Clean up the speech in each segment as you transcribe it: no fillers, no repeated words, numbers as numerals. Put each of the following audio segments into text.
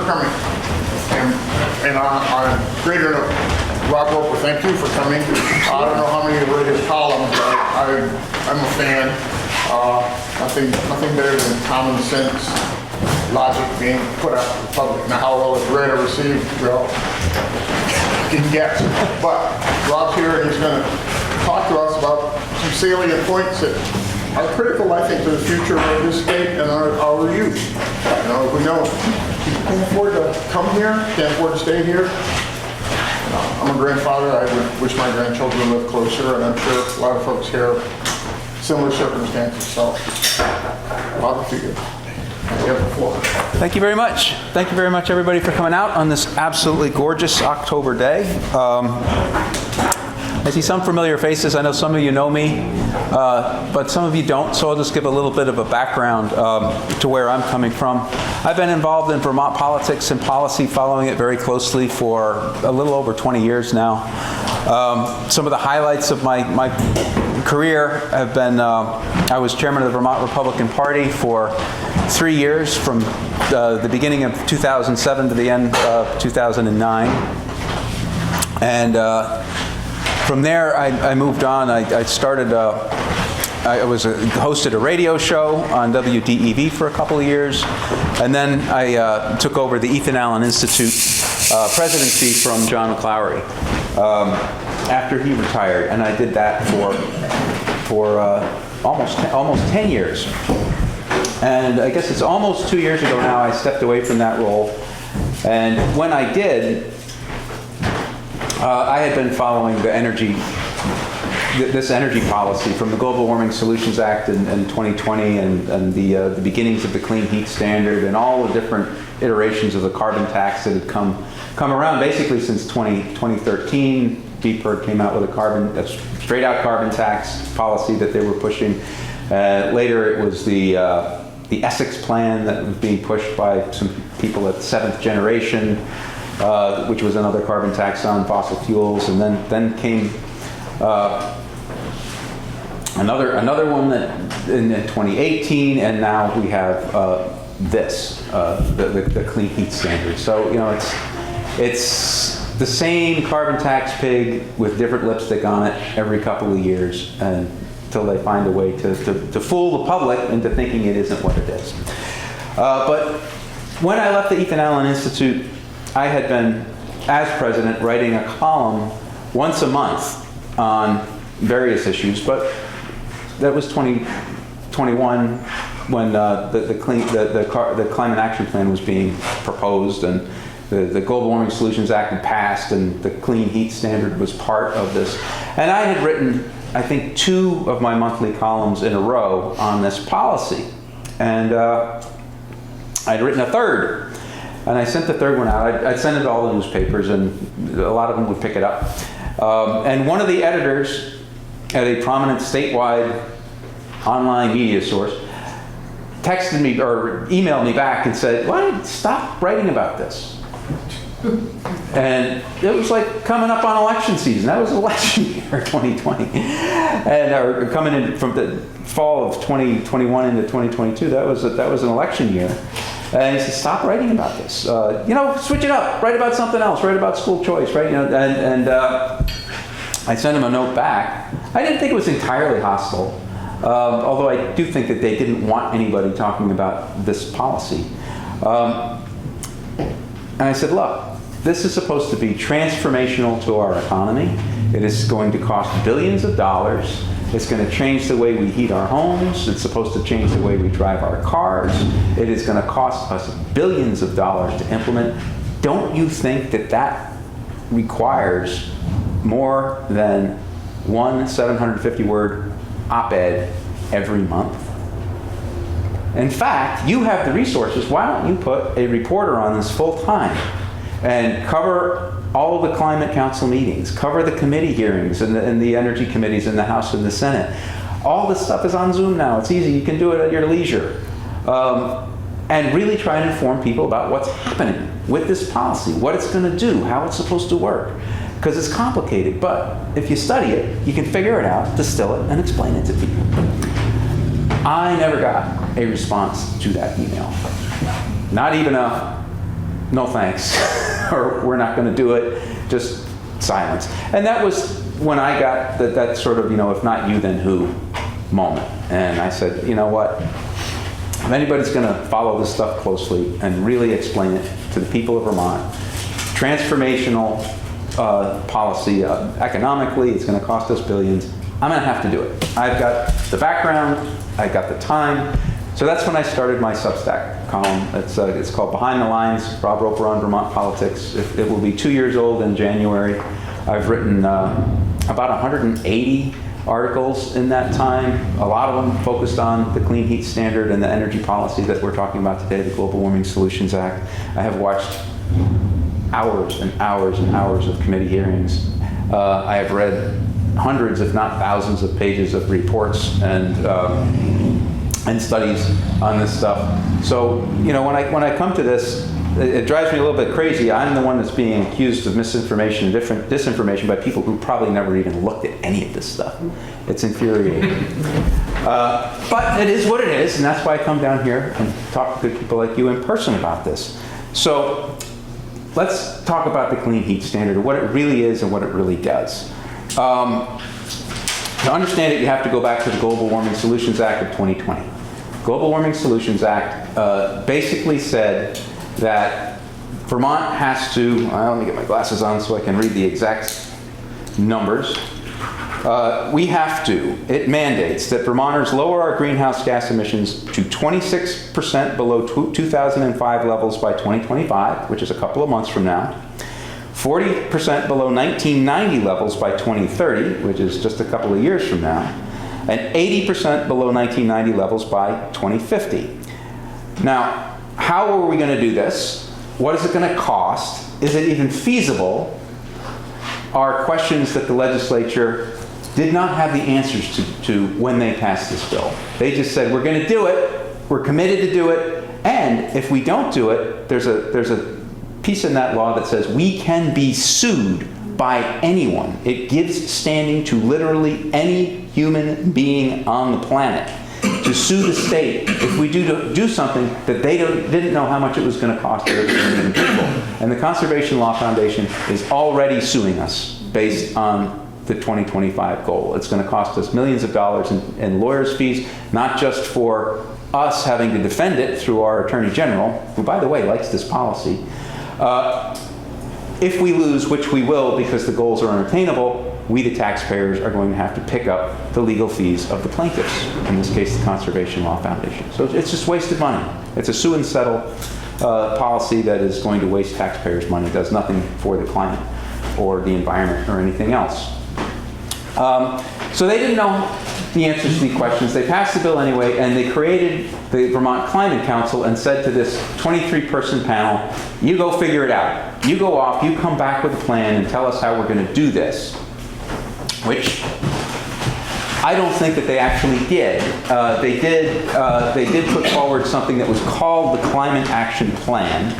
coming. And on greater note, Rob Roper, thank you for coming. I don't know how many have read his columns, but I'm a fan. Nothing better than common sense logic being put out to the public. Now, how well it's read or received, well, you can guess. But Rob's here and he's going to talk to us about some salient points that are critical, I think, to the future of this state and our youth. You know, we know people can't afford to come here, can't afford to stay here. I'm a grandfather. I would wish my grandchildren lived closer, and I'm sure a lot of folks here have similar circumstances. So, Bob, if you could have the floor. Thank you very much. Thank you very much, everybody, for coming out on this absolutely gorgeous October day. I see some familiar faces. I know some of you know me, but some of you don't, so I'll just give a little bit of a background to where I'm coming from. I've been involved in Vermont politics and policy, following it very closely for a little over 20 years now. Some of the highlights of my career have been, I was chairman of the Vermont Republican Party for 3 years, from the beginning of 2007 to the end of 2009. And from there, I moved on. I started, hosted a radio show on WDEV for a couple of years, and then I took over the Ethan Allen Institute presidency from John McClowery after he retired, and I did that for almost 10 years. And I guess it's almost 2 years ago now I stepped away from that role, and when I did, I had been following this energy policy from the Global Warming Solutions Act in 2020 and the beginnings of the Clean Heat Standard and all the different iterations of the carbon tax that had come around basically since 2013. DPERG came out with a straight out carbon tax policy that they were pushing. Later it was the Essex plan that was being pushed by some people at Seventh Generation, which was another carbon tax on fossil fuels, and then came another one that in 2018, and now we have the Clean Heat Standard. So you know, it's the same carbon tax pig with different lipstick on it every couple of years, until they find a way to fool the public into thinking it isn't what it is. But when I left the Ethan Allen Institute, I had been, as president, writing a column once a month on various issues, but that was 2021 when the Climate Action Plan was being proposed, and the Global Warming Solutions Act had passed, and the Clean Heat Standard was part of this. And I had written, I think, 2 of my monthly columns in a row on this policy. And I'd written a third. And I sent the third one out. I'd send it to all the newspapers, and a lot of them would pick it up. And one of the editors at a prominent statewide online media source texted me or emailed me back and said, "Why don't you stop writing about this?" And it was like coming up on election season. That was election year, 2020. And coming in from the fall of 2021 into 2022, that was an election year. And he said, "Stop writing about this. Switch it up. Write about something else. Write about school choice, right?" And I sent him a note back. I didn't think it was entirely hostile, although I do think that they didn't want anybody talking about this policy. And I said, "Look, this is supposed to be transformational to our economy. It is going to cost billions of dollars. It's going to change the way we heat our homes. It's supposed to change the way we drive our cars. It is going to cost us billions of dollars to implement. Don't you think that requires more than one 750-word op-ed every month? In fact, you have the resources. Why don't you put a reporter on this full-time and cover all of the Climate Council meetings, cover the committee hearings and the energy committees in the House and the Senate. All this stuff is on Zoom now. It's easy. You can do it at your leisure. And really try and inform people about what's happening with this policy, what it's going to do, how it's supposed to work. Because it's complicated, but if you study it, you can figure it out, distill it, and explain it to people." I never got a response to that email. Not even a no thanks, or we're not going to do it, just silence. And that was when I got that sort of, if not you, then who moment. And I said, you know what? If anybody's going to follow this stuff closely and really explain it to the people of Vermont, transformational policy, economically, it's going to cost us billions. I'm going to have to do it. I've got the background, I've got the time. So that's when I started my Substack column. It's called Behind the Lines, Rob Roper on Vermont Politics. It will be 2 years old in January. I've written about 180 articles in that time. A lot of them focused on the Clean Heat Standard and the energy policy that we're talking about today, the Global Warming Solutions Act. I have watched hours and hours and hours of committee hearings. I have read hundreds, if not thousands, of pages of reports and studies on this stuff. So, when I come to this, it drives me a little bit crazy. I'm the one that's being accused of misinformation and disinformation by people who probably never even looked at any of this stuff. It's infuriating. But it is what it is, and that's why I come down here and talk to good people like you in person about this. So let's talk about the Clean Heat Standard, what it really is and what it really does. To understand it, you have to go back to the Global Warming Solutions Act of 2020. Global Warming Solutions Act basically said that Vermont has to, let me get my glasses on so I can read the exact numbers. It mandates that Vermonters lower our greenhouse gas emissions to 26% below 2005 levels by 2025, which is a couple of months from now, 40% below 1990 levels by 2030, which is just a couple of years from now, and 80% below 1990 levels by 2050. Now, how are we going to do this? What is it going to cost? Is it even feasible? Are questions that the legislature did not have the answers to when they passed this bill. They just said, we're going to do it, we're committed to do it, and if we don't do it, there's a piece in that law that says we can be sued by anyone. It gives standing to literally any human being on the planet to sue the state if we do something that they didn't know how much it was going to cost the American people. And the Conservation Law Foundation is already suing us based on the 2025 goal. It's going to cost us millions of dollars in lawyers' fees, not just for us having to defend it through our Attorney General, who, by the way, likes this policy. If we lose, which we will because the goals are unattainable, we, the taxpayers, are going to have to pick up the legal fees of the plaintiffs, in this case, the Conservation Law Foundation. So it's just wasted money. It's a sue and settle policy that is going to waste taxpayers' money. It does nothing for the climate or the environment or anything else. So they didn't know the answers to these questions. They passed the bill anyway, and they created the Vermont Climate Council and said to this 23-person panel, you go figure it out. You go off, you come back with a plan and tell us how we're going to do this. Which I don't think that they actually did. They did put forward something that was called the Climate Action Plan.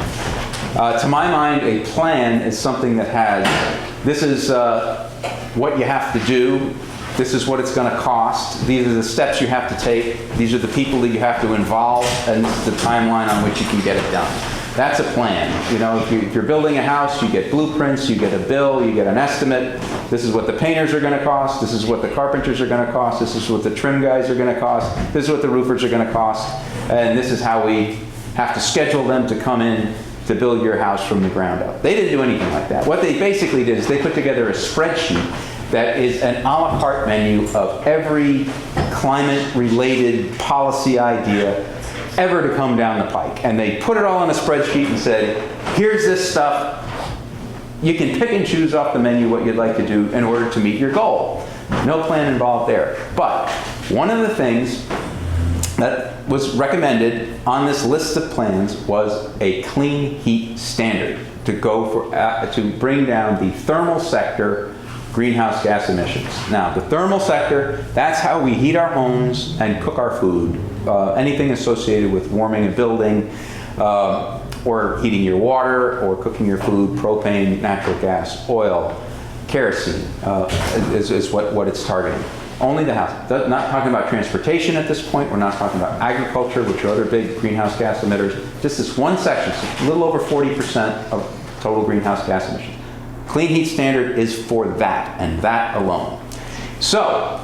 To my mind, a plan is something that has, this is what you have to do, this is what it's going to cost, these are the steps you have to take, these are the people that you have to involve, and this is the timeline on which you can get it done. That's a plan. If you're building a house, you get blueprints, you get a bill, you get an estimate. This is what the painters are going to cost, this is what the carpenters are going to cost, this is what the trim guys are going to cost, this is what the roofers are going to cost, and this is how we have to schedule them to come in to build your house from the ground up. They didn't do anything like that. What they basically did is they put together a spreadsheet that is an a la carte menu of every climate-related policy idea ever to come down the pike. And they put it all on a spreadsheet and said, here's this stuff. You can pick and choose off the menu what you'd like to do in order to meet your goal. No plan involved there. But one of the things that was recommended on this list of plans was a clean heat standard to bring down the thermal sector greenhouse gas emissions. Now, the thermal sector, that's how we heat our homes and cook our food. Anything associated with warming a building, or heating your water, or cooking your food, propane, natural gas, oil, kerosene is what it's targeting. Only the house. Not talking about transportation at this point. We're not talking about agriculture, which are other big greenhouse gas emitters. Just this one section, so a little over 40% of total greenhouse gas emissions. Clean heat standard is for that and that alone. So,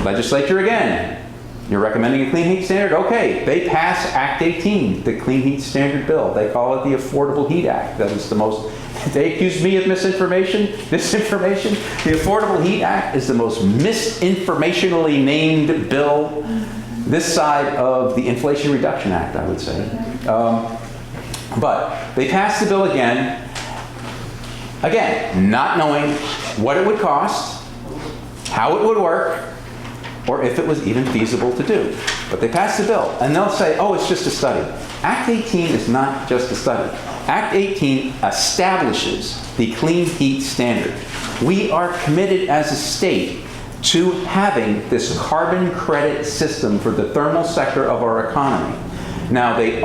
legislature again, you're recommending a clean heat standard? Okay, they pass Act 18, the Clean Heat Standard Bill. They call it the Affordable Heat Act. That is the most, they accuse me of disinformation. The Affordable Heat Act is the most misinformationally named bill this side of the Inflation Reduction Act, I would say. But they passed the bill again, not knowing what it would cost, how it would work, or if it was even feasible to do. But they passed the bill, and they'll say, oh, it's just a study. Act 18 is not just a study. Act 18 establishes the clean heat standard. We are committed as a state to having this carbon credit system for the thermal sector of our economy. Now, they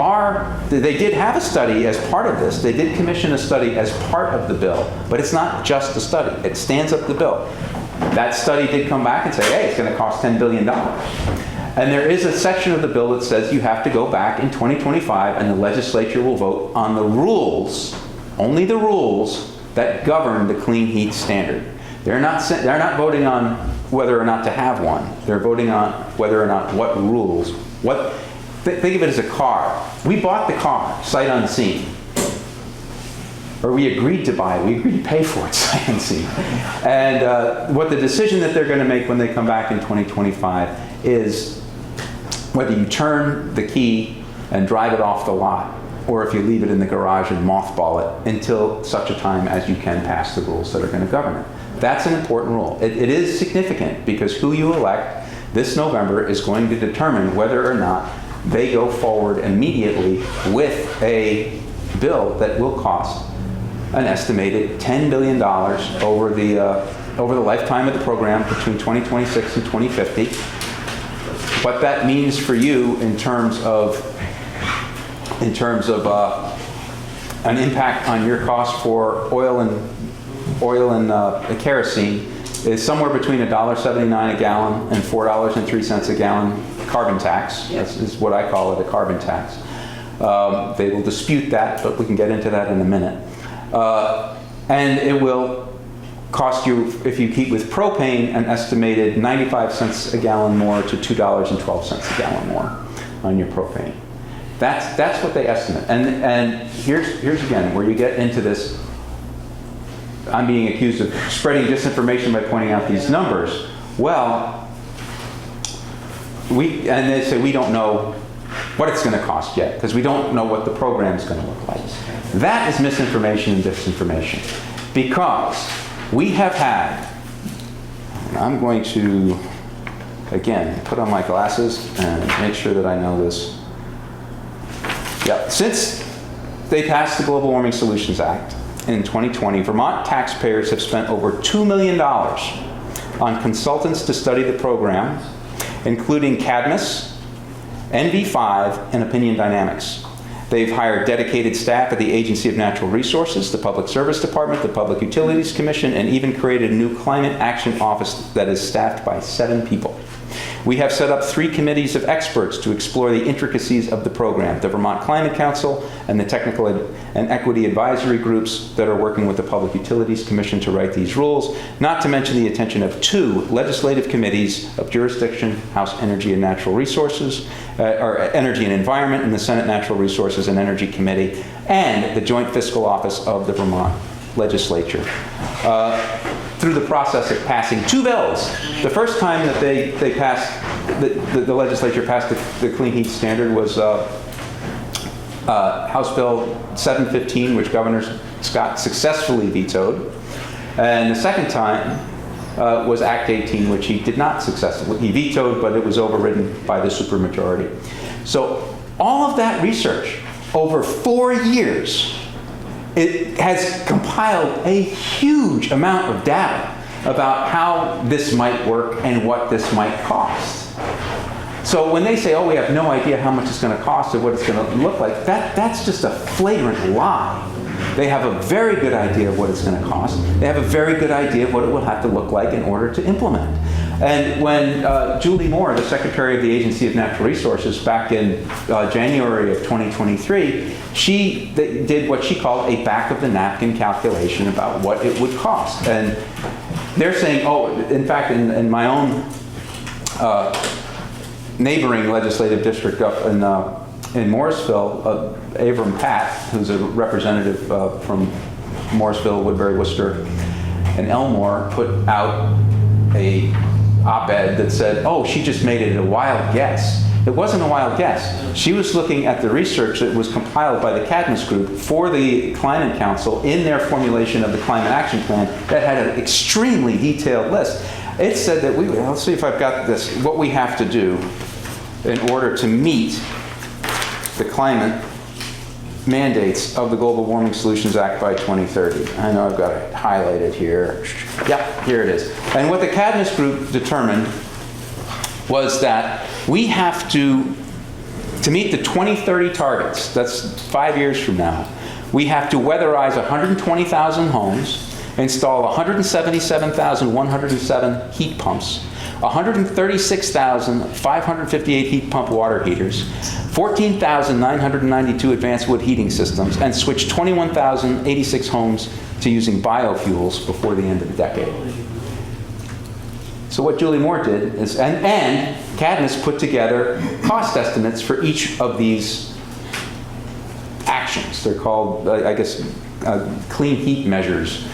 did have a study as part of this. They did commission a study as part of the bill, but it's not just a study. It stands up the bill. That study did come back and say, hey, it's going to cost $10 billion. And there is a section of the bill that says you have to go back in 2025 and the legislature will vote on the rules, only the rules that govern the clean heat standard. They're not voting on whether or not to have one. They're voting on whether or not what rules. Think of it as a car. We bought the car, sight unseen. Or we agreed to buy it. We agreed to pay for it, sight unseen. And what the decision that they're going to make when they come back in 2025 is whether you turn the key and drive it off the lot, or if you leave it in the garage and mothball it until such a time as you can pass the rules that are going to govern it. That's an important rule. It is significant because who you elect this November is going to determine whether or not they go forward immediately with a bill that will cost an estimated $10 billion over the lifetime of the program between 2026 and 2050. What that means for you in terms of an impact on your cost for oil and kerosene is somewhere between $1.79 a gallon and $4.03 a gallon carbon tax. This is what I call it, a carbon tax. They will dispute that, but we can get into that in a minute. And it will cost you, if you keep with propane, an estimated 95 cents a gallon more to $2.12 a gallon more on your propane. That's what they estimate. And here's again where you get into this. I'm being accused of spreading disinformation by pointing out these numbers. Well, and they say we don't know what it's going to cost yet because we don't know what the program's going to look like. That is misinformation and disinformation because we have had, and I'm going to, again, put on my glasses and make sure that I know this. Yep. Since they passed the Global Warming Solutions Act in 2020, Vermont taxpayers have spent over $2 million on consultants to study the program, including Cadmus, NV5, and Opinion Dynamics. They've hired dedicated staff at the Agency of Natural Resources, the Public Service Department, the Public Utilities Commission, and even created a new Climate Action Office that is staffed by 7 people. We have set up 3 committees of experts to explore the intricacies of the program, the Vermont Climate Council and the Technical and Equity Advisory Groups that are working with the Public Utilities Commission to write these rules, not to mention the attention of 2 legislative committees of jurisdiction, House Energy and Natural Resources, or Energy and Environment, and the Senate Natural Resources and Energy Committee, and the Joint Fiscal Office of the Vermont Legislature. Through the process of passing 2 bills. The first time that they passed, the legislature passed the Clean Heat Standard was House Bill 715, which Governor Scott successfully vetoed. And the second time was Act 18, which he did not successfully. He vetoed, but it was overridden by the supermajority. So all of that research over 4 years, it has compiled a huge amount of data about how this might work and what this might cost. So when they say, oh, we have no idea how much it's going to cost or what it's going to look like, that's just a flagrant lie. They have a very good idea of what it's going to cost. They have a very good idea of what it will have to look like in order to implement. And when Julie Moore, the Secretary of the Agency of Natural Resources, back in January of 2023, she did what she called a back-of-the-napkin calculation about what it would cost. And they're saying, oh, in fact, in my own neighboring legislative district up in Morrisville, Avram Patt, who's a representative from Morrisville, Woodbury, Worcester, and Elmore, put out a op-ed that said, oh, she just made it a wild guess. It wasn't a wild guess. She was looking at the research that was compiled by the Cadmus Group for the Climate Council in their formulation of the Climate Action Plan that had an extremely detailed list. It said that let's see if I've got this, what we have to do in order to meet the climate mandates of the Global Warming Solutions Act by 2030. I know I've got it highlighted here. Yeah, here it is. And what the Cadmus Group determined was that we have to meet the 2030 targets, that's 5 years from now, we have to weatherize 120,000 homes, install 177,107 heat pumps, 136,558 heat pump water heaters, 14,992 advanced wood heating systems, and switch 21,086 homes to using biofuels before the end of the decade. So what Julie Moore did is, and Cadmus put together cost estimates for each of these actions. They're called, I guess, clean heat measures.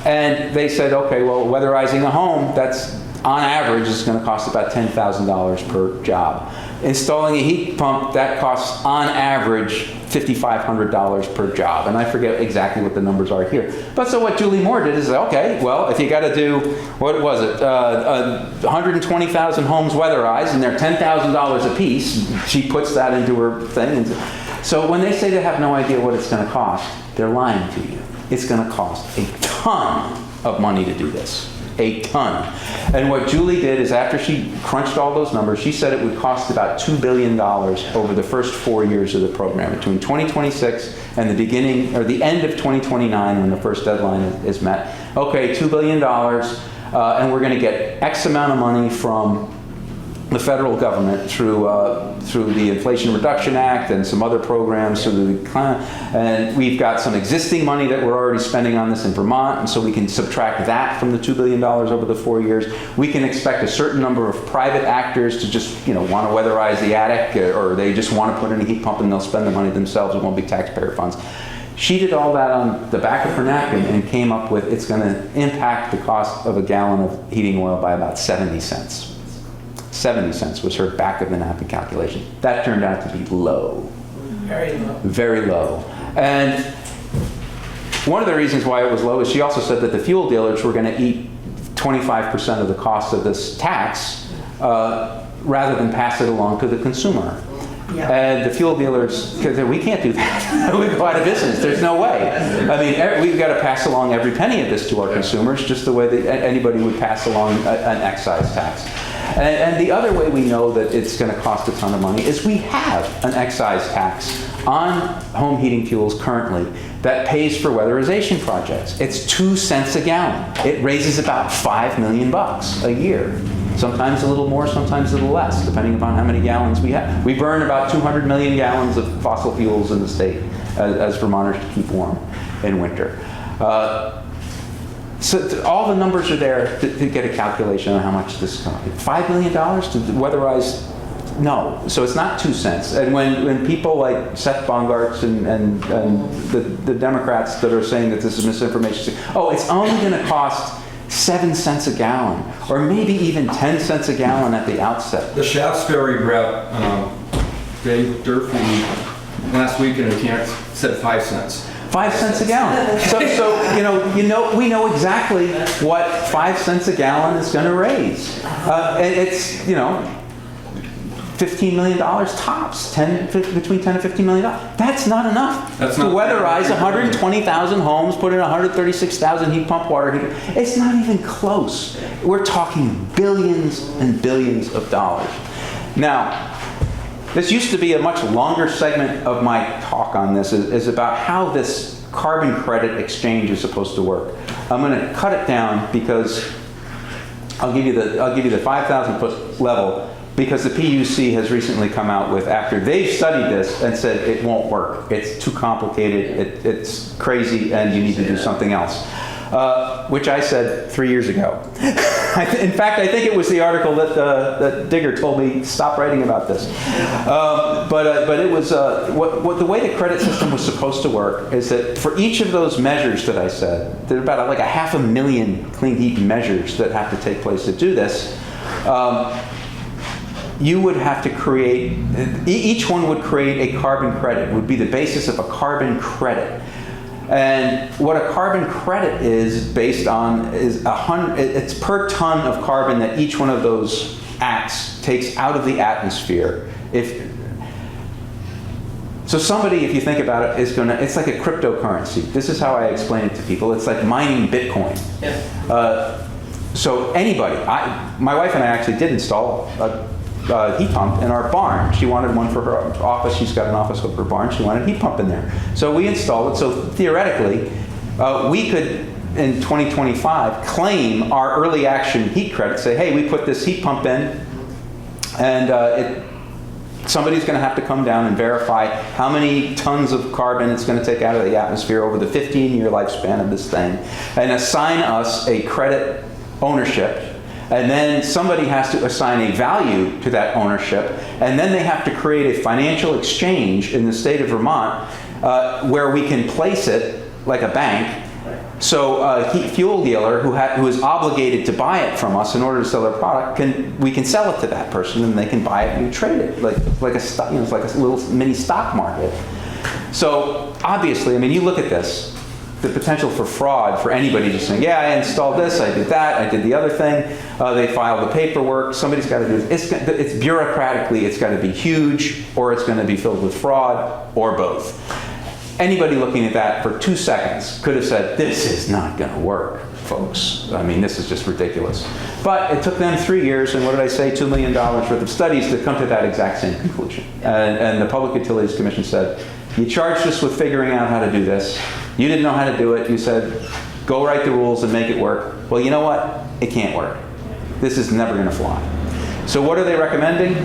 And they said, okay, well, weatherizing a home, that's on average is going to cost about $10,000 per job. Installing a heat pump, that costs on average $5,500 per job. And I forget exactly what the numbers are here. But so what Julie Moore did is, okay, well, if you got to do, what was it, 120,000 homes weatherized, and they're $10,000 a piece, she puts that into her thing. So when they say they have no idea what it's going to cost, they're lying to you. It's going to cost a ton of money to do this. A ton. And what Julie did is, after she crunched all those numbers, she said it would cost about $2 billion over the first 4 years of the program, between 2026 and the beginning or the end of 2029, when the first deadline is met. Okay, $2 billion, and we're going to get X amount of money from the federal government through the Inflation Reduction Act and some other programs. And we've got some existing money that we're already spending on this in Vermont, and so we can subtract that from the $2 billion over the 4 years. We can expect a certain number of private actors to just want to weatherize the attic, or they just want to put in a heat pump and they'll spend the money themselves. It won't be taxpayer funds. She did all that on the back of her napkin and came up with, it's going to impact the cost of a gallon of heating oil by about 70 cents. 70 cents was her back-of-the-napkin calculation. That turned out to be low. Very low. Very low. And one of the reasons why it was low is she also said that the fuel dealers were going to eat 25% of the cost of this tax rather than pass it along to the consumer. Yeah. And the fuel dealers, because we can't do that. We go out of business. There's no way. I mean, we've got to pass along every penny of this to our consumers, just the way that anybody would pass along an excise tax. And the other way we know that it's going to cost a ton of money is we have an excise tax on home heating fuels currently that pays for weatherization projects. It's 2 cents a gallon. It raises about $5 million a year. Sometimes a little more, sometimes a little less, depending upon how many gallons we have. We burn about 200 million gallons of fossil fuels in the state as Vermonters to keep warm in winter. So all the numbers are there to get a calculation on how much this costs. $5 million to weatherize? No. So it's not 2 cents. And when people like Seth Bongartz and the Democrats that are saying that this is misinformation, say, oh, it's only going to cost 7 cents a gallon, or maybe even 10 cents a gallon at the outset. The Shaftesbury rep, Dave Durfee, last week in a camp said 5 cents. 5 cents a gallon. So we know exactly what 5 cents a gallon is going to raise. And it's $15 million tops, between $10 and $15 million. That's not enough to weatherize 120,000 homes, put in 136,000 heat pump water heaters. It's not even close. We're talking billions and billions of dollars. Now, this used to be a much longer segment of my talk on this, is about how this carbon credit exchange is supposed to work. I'm going to cut it down because I'll give you the 5,000 foot level, because the PUC has recently come out with, after they've studied this and said it won't work, it's too complicated, it's crazy, and you need to do something else. Which I said 3 years ago. In fact, I think it was the article that Digger told me stop writing about this. But it was what the way the credit system was supposed to work is that for each of those measures that I said, there are about like 500,000 clean heat measures that have to take place to do this. You would have to create, each one would create a carbon credit, would be the basis of a carbon credit. And what a carbon credit is based on is it's per ton of carbon that each one of those acts takes out of the atmosphere. So somebody, if you think about it, it's like a cryptocurrency. This is how I explain it to people. It's like mining Bitcoin. Yeah. So anybody, my wife and I actually did install a heat pump in our barn. She wanted one for her office. She's got an office over her barn. She wanted a heat pump in there. So we installed it. So theoretically, we could, in 2025, claim our early action heat credit, say, hey, we put this heat pump in, and somebody's going to have to come down and verify how many tons of carbon it's going to take out of the atmosphere over the 15-year lifespan of this thing, and assign us a credit ownership. And then somebody has to assign a value to that ownership, and then they have to create a financial exchange in the state of Vermont where we can place it like a bank. So a fuel dealer who is obligated to buy it from us in order to sell their product, we can sell it to that person, and they can buy it and trade it like a stock, it's like a little mini stock market. So obviously, I mean, you look at this. The potential for fraud for anybody just saying, yeah, I installed this, I did that, I did the other thing. They filed the paperwork. Somebody's got to do this. It's bureaucratically, it's got to be huge, or it's going to be filled with fraud, or both. Anybody looking at that for 2 seconds could have said, this is not going to work, folks. I mean, this is just ridiculous. But it took them 3 years, and what did I say, $2 million worth of studies to come to that exact same conclusion. And the Public Utilities Commission said, you charged us with figuring out how to do this. You didn't know how to do it. You said, go write the rules and make it work. Well, you know what? It can't work. This is never going to fly. So what are they recommending?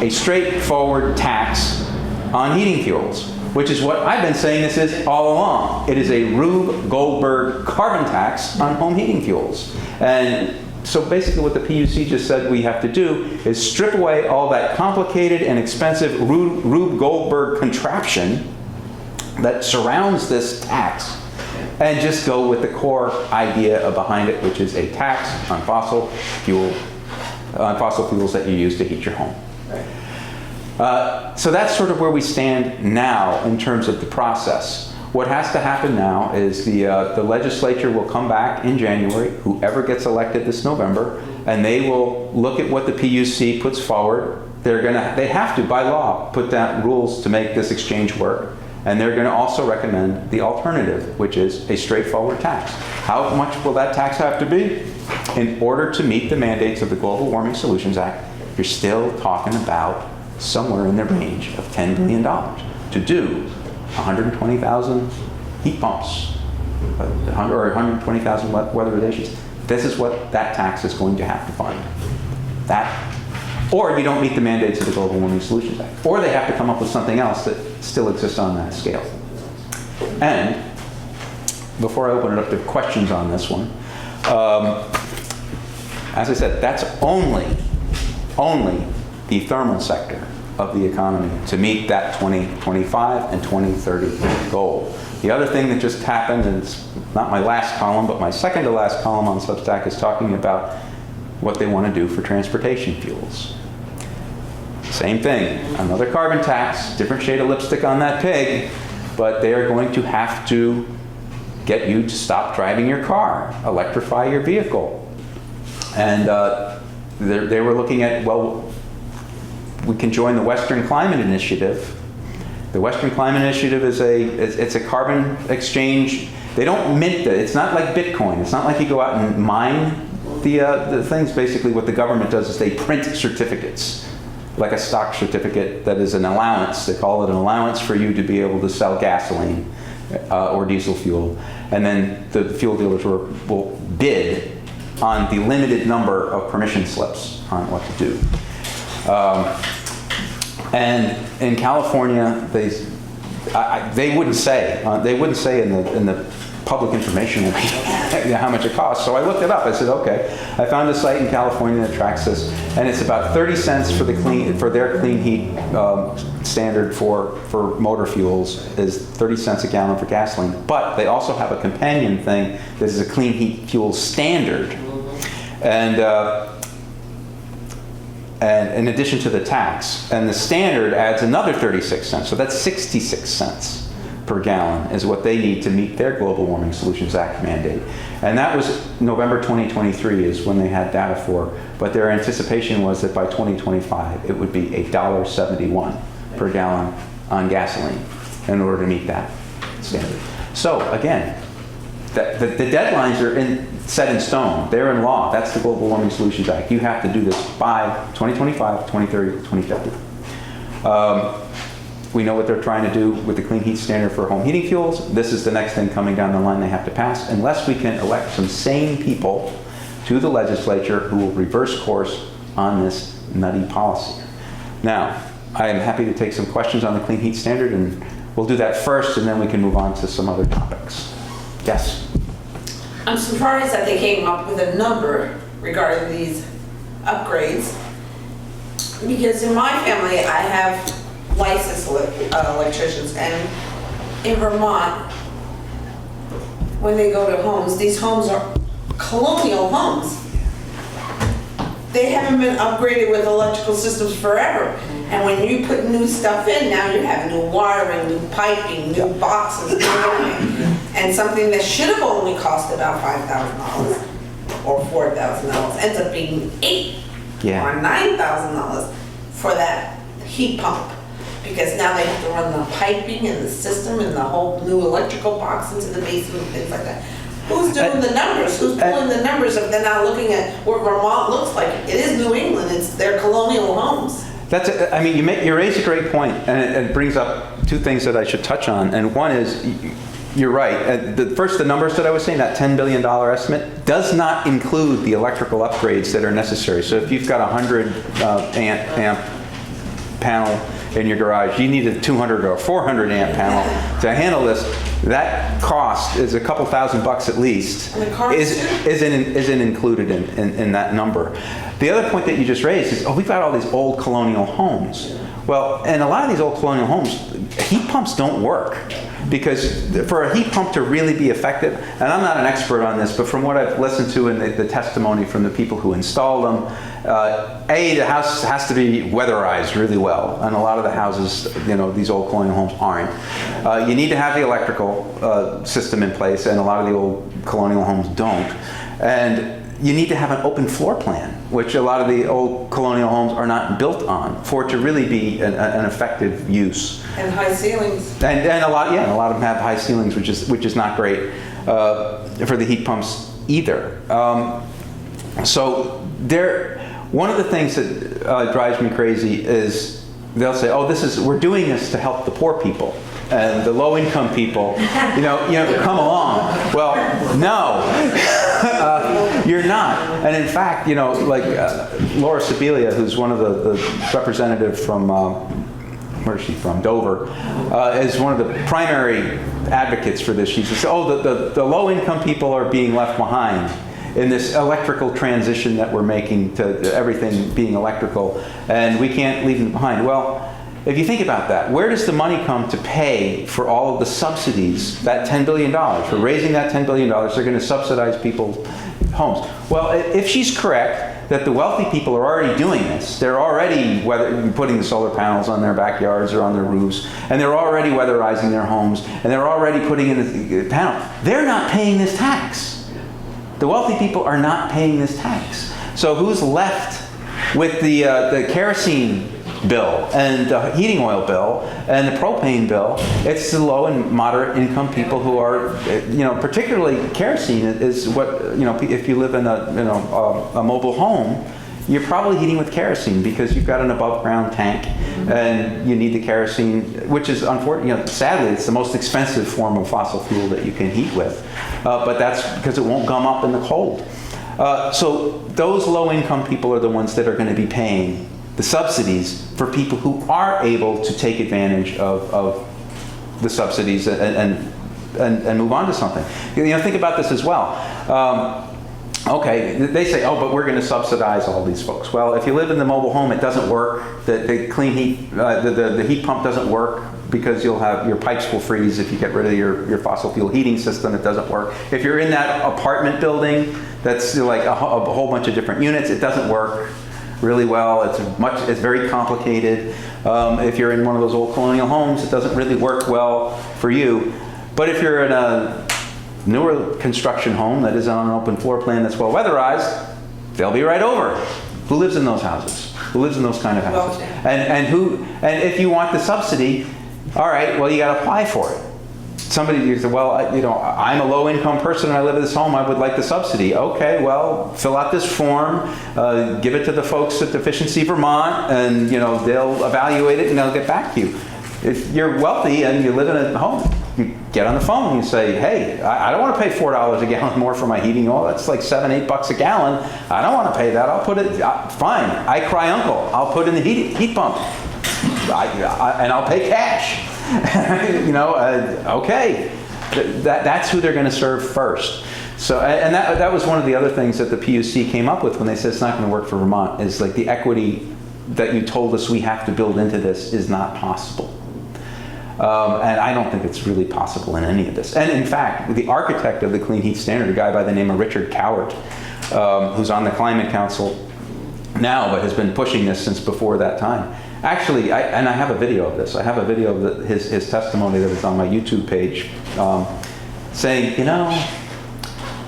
A straightforward tax on heating fuels, which is what I've been saying this is all along. It is a Rube Goldberg carbon tax on home heating fuels. And so basically what the PUC just said we have to do is strip away all that complicated and expensive Rube Goldberg contraption that surrounds this tax, and just go with the core idea behind it, which is a tax on fossil fuels that you use to heat your home. So that's sort of where we stand now in terms of the process. What has to happen now is the legislature will come back in January, whoever gets elected this November, and they will look at what the PUC puts forward. They have to, by law, put down rules to make this exchange work. And they're going to also recommend the alternative, which is a straightforward tax. How much will that tax have to be? In order to meet the mandates of the Global Warming Solutions Act, you're still talking about somewhere in the range of $10 billion to do 120,000 heat pumps, or 120,000 weather relations. This is what that tax is going to have to fund. That. Or you don't meet the mandates of the Global Warming Solutions Act. Or they have to come up with something else that still exists on that scale. And before I open it up to questions on this one, as I said, that's only the thermal sector of the economy to meet that 2025 and 2030 goal. The other thing that just happened, and it's not my last column, but my second to last column on Substack, is talking about what they want to do for transportation fuels. Same thing, another carbon tax, different shade of lipstick on that pig, but they are going to have to get you to stop driving your car, electrify your vehicle. And they were looking at, well, we can join the Western Climate Initiative. The Western Climate Initiative is it's a carbon exchange. They don't mint it. It's not like Bitcoin. It's not like you go out and mine the things. Basically what the government does is they print certificates, like a stock certificate that is an allowance. They call it an allowance for you to be able to sell gasoline or diesel fuel. And then the fuel dealers will bid on the limited number of permission slips on what to do. And in California, they wouldn't say in the public information how much it costs. So I looked it up. I said, okay. I found a site in California that tracks this, and it's about 30 cents for their clean heat standard for motor fuels is 30 cents a gallon for gasoline. But they also have a companion thing that is a clean heat fuel standard, and in addition to the tax, and the standard adds another 36 cents. So that's 66 cents per gallon is what they need to meet their Global Warming Solutions Act mandate. And that was November 2023 is when they had data for, but their anticipation was that by 2025 it would be $1.71 per gallon on gasoline in order to meet that standard. So again, the deadlines are set in stone. They're in law. That's the Global Warming Solutions Act. You have to do this by 2025, 2030, 2050. We know what they're trying to do with the clean heat standard for home heating fuels. This is the next thing coming down the line they have to pass, unless we can elect some sane people to the legislature who will reverse course on this nutty policy. Now, I am happy to take some questions on the clean heat standard, and we'll do that first, and then we can move on to some other topics. Yes? I'm surprised that they came up with a number regarding these upgrades, because in my family, I have licensed electricians, and in Vermont, when they go to homes, these homes are colonial homes. They haven't been upgraded with electrical systems forever. And when you put new stuff in, now you have new wiring, new piping, new boxes, new everything. And something that should have only cost about $5,000 or $4,000 ends up being $8,000 or $9,000 for that heat pump. Because now they have to run the piping and the system and the whole new electrical box into the basement and things like that. Who's doing the numbers? Who's pulling the numbers if they're not looking at what Vermont looks like? It is New England. It's their colonial homes. I mean, you raise a great point, and it brings up two things that I should touch on. And one is, you're right. The numbers that I was saying, that $10 billion estimate, does not include the electrical upgrades that are necessary. So if you've got a 100 amp panel in your garage, you need a 200 or 400 amp panel to handle this. That cost is a couple $1,000 at least, isn't included in that number. The other point that you just raised is, we've got all these old colonial homes. Well, and a lot of these old colonial homes, heat pumps don't work. Because for a heat pump to really be effective, and I'm not an expert on this, but from what I've listened to in the testimony from the people who installed them, the house has to be weatherized really well, and a lot of the houses, these old colonial homes aren't. You need to have the electrical system in place, and a lot of the old colonial homes don't. And you need to have an open floor plan, which a lot of the old colonial homes are not built on, for it to really be an effective use. And high ceilings. And a lot of them have high ceilings, which is not great for the heat pumps either. So one of the things that drives me crazy is they'll say, we're doing this to help the poor people and the low-income people, come along. Well, no, you're not. And in fact, Laura Sibilia, who's one of the representative from, where's she from? Dover, is one of the primary advocates for this. She says, the low-income people are being left behind in this electrical transition that we're making to everything being electrical, and we can't leave them behind. Well, if you think about that, where does the money come to pay for all of the subsidies, that $10 billion? For raising that $10 billion, they're going to subsidize people's homes. Well, if she's correct that the wealthy people are already doing this, they're already putting the solar panels on their backyards or on their roofs, and they're already weatherizing their homes, and they're already putting in the panel, they're not paying this tax. The wealthy people are not paying this tax. So who's left with the kerosene bill and the heating oil bill and the propane bill? It's the low and moderate income people who are, particularly kerosene is what, if you live in a mobile home, you're probably heating with kerosene because you've got an above ground tank and you need the kerosene, which is unfortunately, sadly, it's the most expensive form of fossil fuel that you can heat with. But that's because it won't gum up in the cold. So those low-income people are the ones that are going to be paying the subsidies for people who are able to take advantage of the subsidies and move on to something. Think about this as well. Okay, they say, oh, but we're going to subsidize all these folks. Well, if you live in the mobile home, it doesn't work. The clean heat, the heat pump doesn't work because you'll have your pipes will freeze if you get rid of your fossil fuel heating system. It doesn't work. If you're in that apartment building that's like a whole bunch of different units, it doesn't work really well. It's very complicated. If you're in one of those old colonial homes, it doesn't really work well for you. But if you're in a newer construction home that is on an open floor plan that's well weatherized, they'll be right over. Who lives in those houses? Who lives in those kind of houses? And if you want the subsidy, all right, well, you got to apply for it. Somebody you say, well, I'm a low-income person and I live in this home. I would like the subsidy. Okay, well, fill out this form, give it to the folks at Efficiency Vermont, and they'll evaluate it and they'll get back to you. If you're wealthy and you live in a home, you get on the phone and you say, hey, I don't want to pay $4 a gallon more for my heating oil. That's like $7-8 a gallon. I don't want to pay that. I'll put it, fine. I cry uncle. I'll put in the heat pump. And I'll pay cash. Okay. That's who they're going to serve first. So, and that was one of the other things that the PUC came up with when they said it's not going to work for Vermont, is like the equity that you told us we have to build into this is not possible. And I don't think it's really possible in any of this. And in fact, the architect of the Clean Heat Standard, a guy by the name of Richard Cowart, who's on the Climate Council now, but has been pushing this since before that time. Actually, I have a video of this. I have a video of his testimony that is on my YouTube page, saying,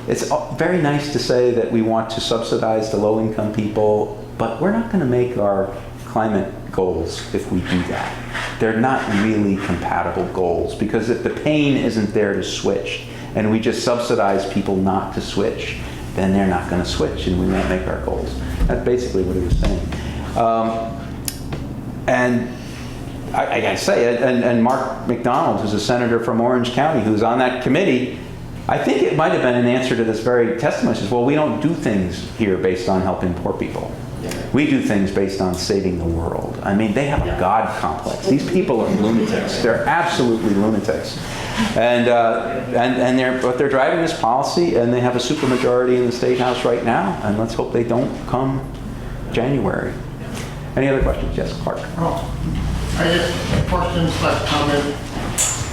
it's very nice to say that we want to subsidize the low-income people, but we're not going to make our climate goals if we do that. They're not really compatible goals, because if the pain isn't there to switch, and we just subsidize people not to switch, then they're not going to switch, and we won't make our goals. That's basically what he was saying. And I gotta say, and Mark McDonald, who's a senator from Orange County, who's on that committee, I think it might have been an answer to this very testimony. He says, well, we don't do things here based on helping poor people. We do things based on saving the world. I mean, they have a God complex. These people are lunatics. They're absolutely lunatics. And they're driving this policy, and they have a supermajority in the State House right now, and let's hope they don't come January. Any other questions? Yes, Clark. I guess question/comment.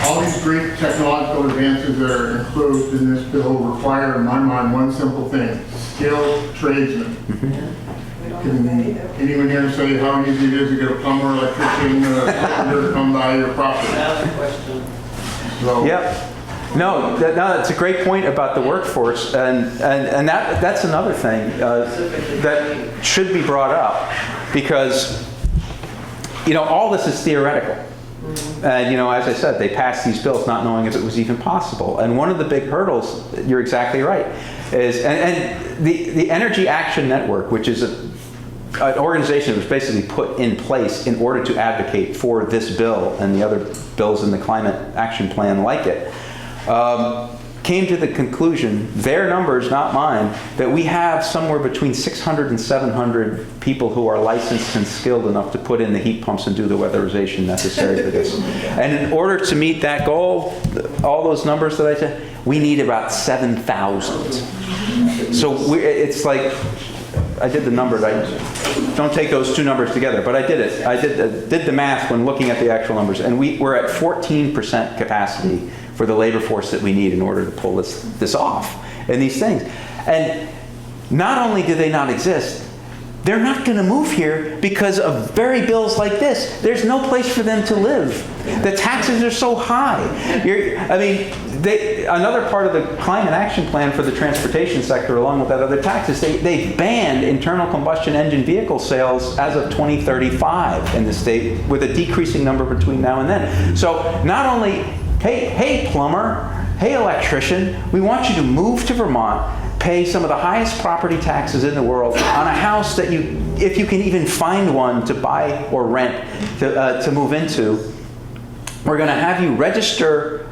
All these great technological advances that are included in this bill require, in my mind, one simple thing: skilled tradesmen. Can anyone here say how easy it is to get a plumber, electrician, carpenter to come by your property? That's a question. So, Yep. No, that's a great point about the workforce, and that's another thing that should be brought up, because all this is theoretical. And as I said, they passed these bills not knowing if it was even possible. And one of the big hurdles, you're exactly right, is and the Energy Action Network, which is an organization that was basically put in place in order to advocate for this bill and the other bills in the Climate Action Plan like it, came to the conclusion, their numbers, not mine, that we have somewhere between 600 and 700 people who are licensed and skilled enough to put in the heat pumps and do the weatherization necessary for this. And in order to meet that goal, all those numbers that I said, we need about 7,000. So it's like, I did the numbers. I don't take those two numbers together, but I did it. I did the math when looking at the actual numbers, and we're at 14% capacity for the labor force that we need in order to pull this off and these things. And not only do they not exist, they're not going to move here because of very bills like this. There's no place for them to live. The taxes are so high. Another part of the Climate Action Plan for the transportation sector, along with that other taxes, they banned internal combustion engine vehicle sales as of 2035 in the state, with a decreasing number between now and then. So not only, hey plumber, hey electrician, we want you to move to Vermont, pay some of the highest property taxes in the world on a house that if you can even find one to buy or rent to move into, we're going to have you register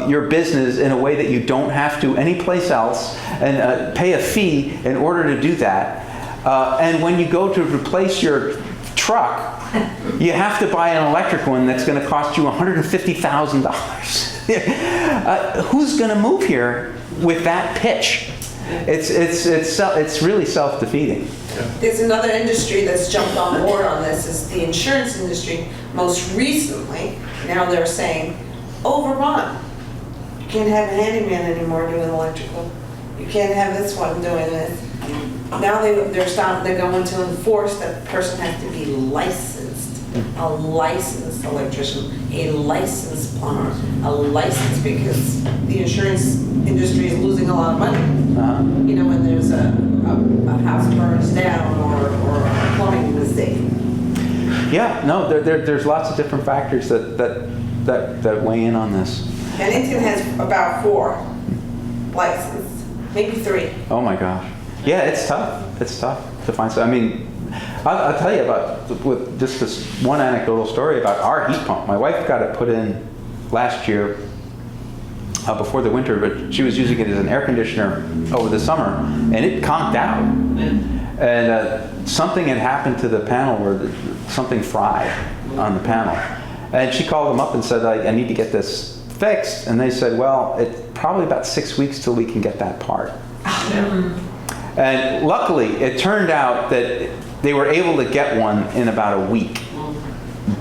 your business in a way that you don't have to anyplace else and pay a fee in order to do that. And when you go to replace your truck, you have to buy an electric one that's going to cost you $150,000. Who's going to move here with that pitch? It's really self-defeating. There's another industry that's jumped on board on this, is the insurance industry. Most recently, now they're saying, oh, Vermont, you can't have a handyman anymore doing electrical. You can't have this one doing this. Now they're going to enforce that the person has to be licensed, a licensed electrician, a licensed plumber, a license, because the insurance industry is losing a lot of money. You know, when there's a house burns down or a plumbing mistake. Yeah, no, there's lots of different factors that weigh in on this. Bennington has about 4 licensed, maybe 3. Oh my gosh. Yeah, it's tough. It's tough to find. I mean, I'll tell you with just this one anecdotal story about our heat pump. My wife got it put in last year before the winter, but she was using it as an air conditioner over the summer, and it conked out. And something had happened to the panel where something fried on the panel. And she called them up and said, I need to get this fixed. And they said, well, it's probably about 6 weeks till we can get that part. And luckily, it turned out that they were able to get one in about a week.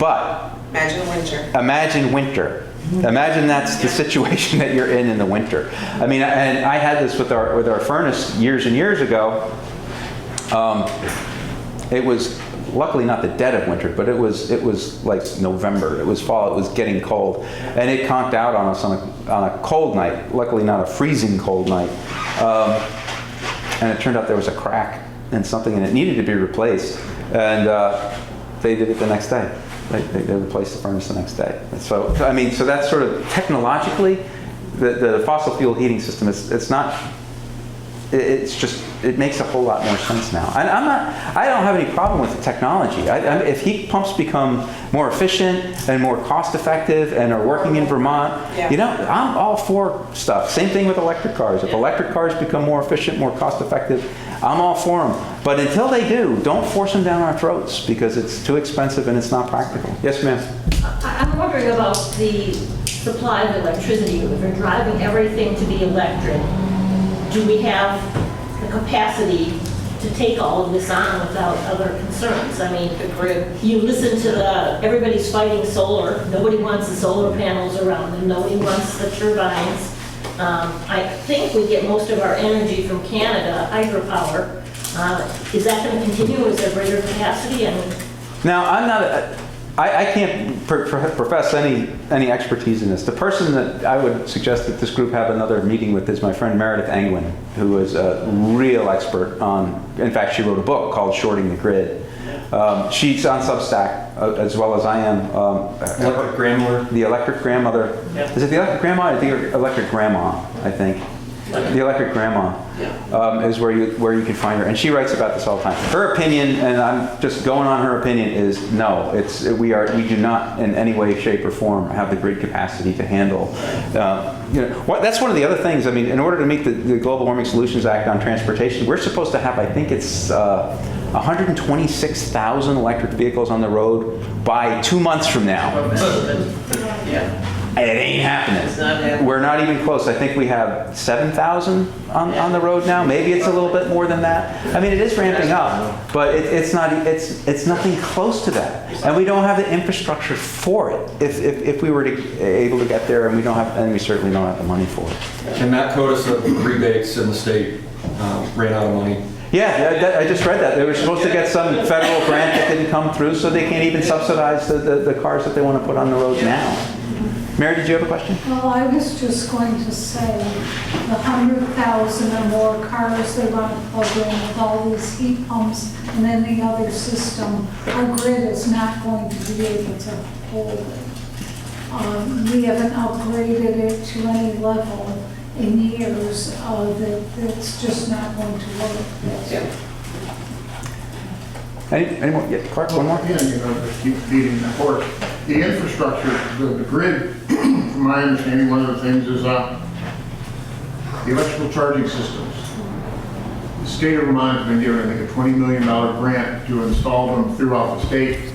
But Imagine winter. imagine winter. Imagine that's the situation that you're in the winter. I mean, and I had this with our furnace years and years ago. It was luckily not the dead of winter, but it was like November. It was fall. It was getting cold, and it conked out on us on a cold night. Luckily, not a freezing cold night. And it turned out there was a crack in something, and it needed to be replaced. And they did it the next day. They replaced the furnace the next day. And so I mean, so that's sort of technologically, the fossil fuel heating system. It's not. It's just, it makes a whole lot more sense now. And I don't have any problem with the technology. If heat pumps become more efficient and more cost effective and are working in Vermont, you know, I'm all for stuff. Same thing with electric cars. If electric cars become more efficient, more cost effective, I'm all for them. But until they do, don't force them down our throats, because it's too expensive and it's not practical. Yes, ma'am? I'm wondering about the supply of electricity. If we're driving everything to be electric, do we have the capacity to take all of this on without other concerns? I mean, you listen to everybody's fighting solar. Nobody wants the solar panels around them. Nobody wants the turbines. I think we get most of our energy from Canada, hydropower. Is that going to continue? Is there greater capacity? Now, I can't profess any expertise in this. The person that I would suggest that this group have another meeting with is my friend Meredith Angwin, who is a real expert on, in fact, she wrote a book called Shorting the Grid. She's on Substack, as well as I am. Electric grandmother. The Electric Grandmother. Yeah. Is it the Electric Grandma or the Electric Grandma, I think? The Electric Grandma is where you can find her, and she writes about this all the time. Her opinion, and I'm just going on her opinion, is no. We do not in any way, shape, or form have the grid capacity to handle. That's one of the other things. I mean, in order to meet the Global Warming Solutions Act on transportation, we're supposed to have, I think it's 126,000 electric vehicles on the road by 2 months from now. It ain't happening. We're not even close. I think we have 7,000 on the road now. Maybe it's a little bit more than that. I mean, it is ramping up, but it's nothing close to that. And we don't have the infrastructure for it. If we were able to get there, and we certainly don't have the money for it. And Matt Kotis of rebates in the state ran out of money. Yeah, I just read that. They were supposed to get some federal grant that didn't come through, so they can't even subsidize the cars that they want to put on the road now. Mary, did you have a question? Well, I was just going to say, the 100,000 or more cars they want to plug in with all these heat pumps and then the other system, our grid is not going to be able to hold it. We haven't upgraded it to any level in years that it's just not going to work. Any more? Yeah, Clark, one more? Yeah, just keep beating the horse. The infrastructure, the grid, from from my understanding, one of the things is the electrical charging systems. The state of Vermont has been given, I think, a $20 million grant to install them throughout the state,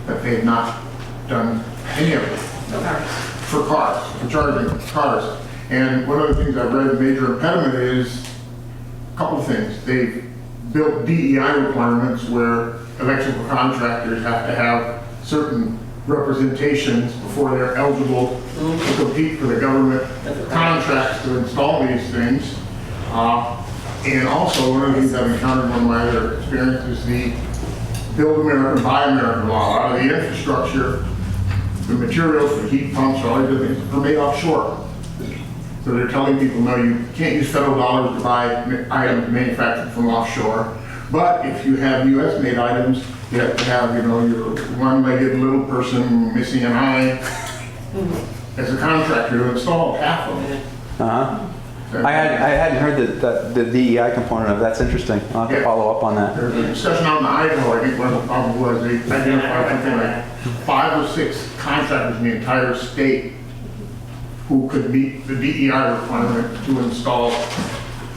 but they have not done any of it. For cars, for charging cars. And one of the things I've read, the major impediment is a couple of things. They've built DEI requirements where electrical contractors have to have certain representations before they're eligible to compete for the government contracts to install these things. And also, one of the things I've encountered in one of my other experiences is the Build America, Buy America law. A lot of the infrastructure, the materials for heat pumps, all these other things are made offshore. So they're telling people, no, you can't use federal dollars to buy items manufactured from offshore. But if you have US-made items, you have to have, you know, your one-legged little person missing an eye as a contractor to install half of them. Uh-huh. I hadn't heard that the DEI component of that's interesting. I'll have to follow up on that. There's a discussion out in Idaho, I think one of the problems was they identified something like 5 or 6 contractors in the entire state who could meet the DEI requirement to install.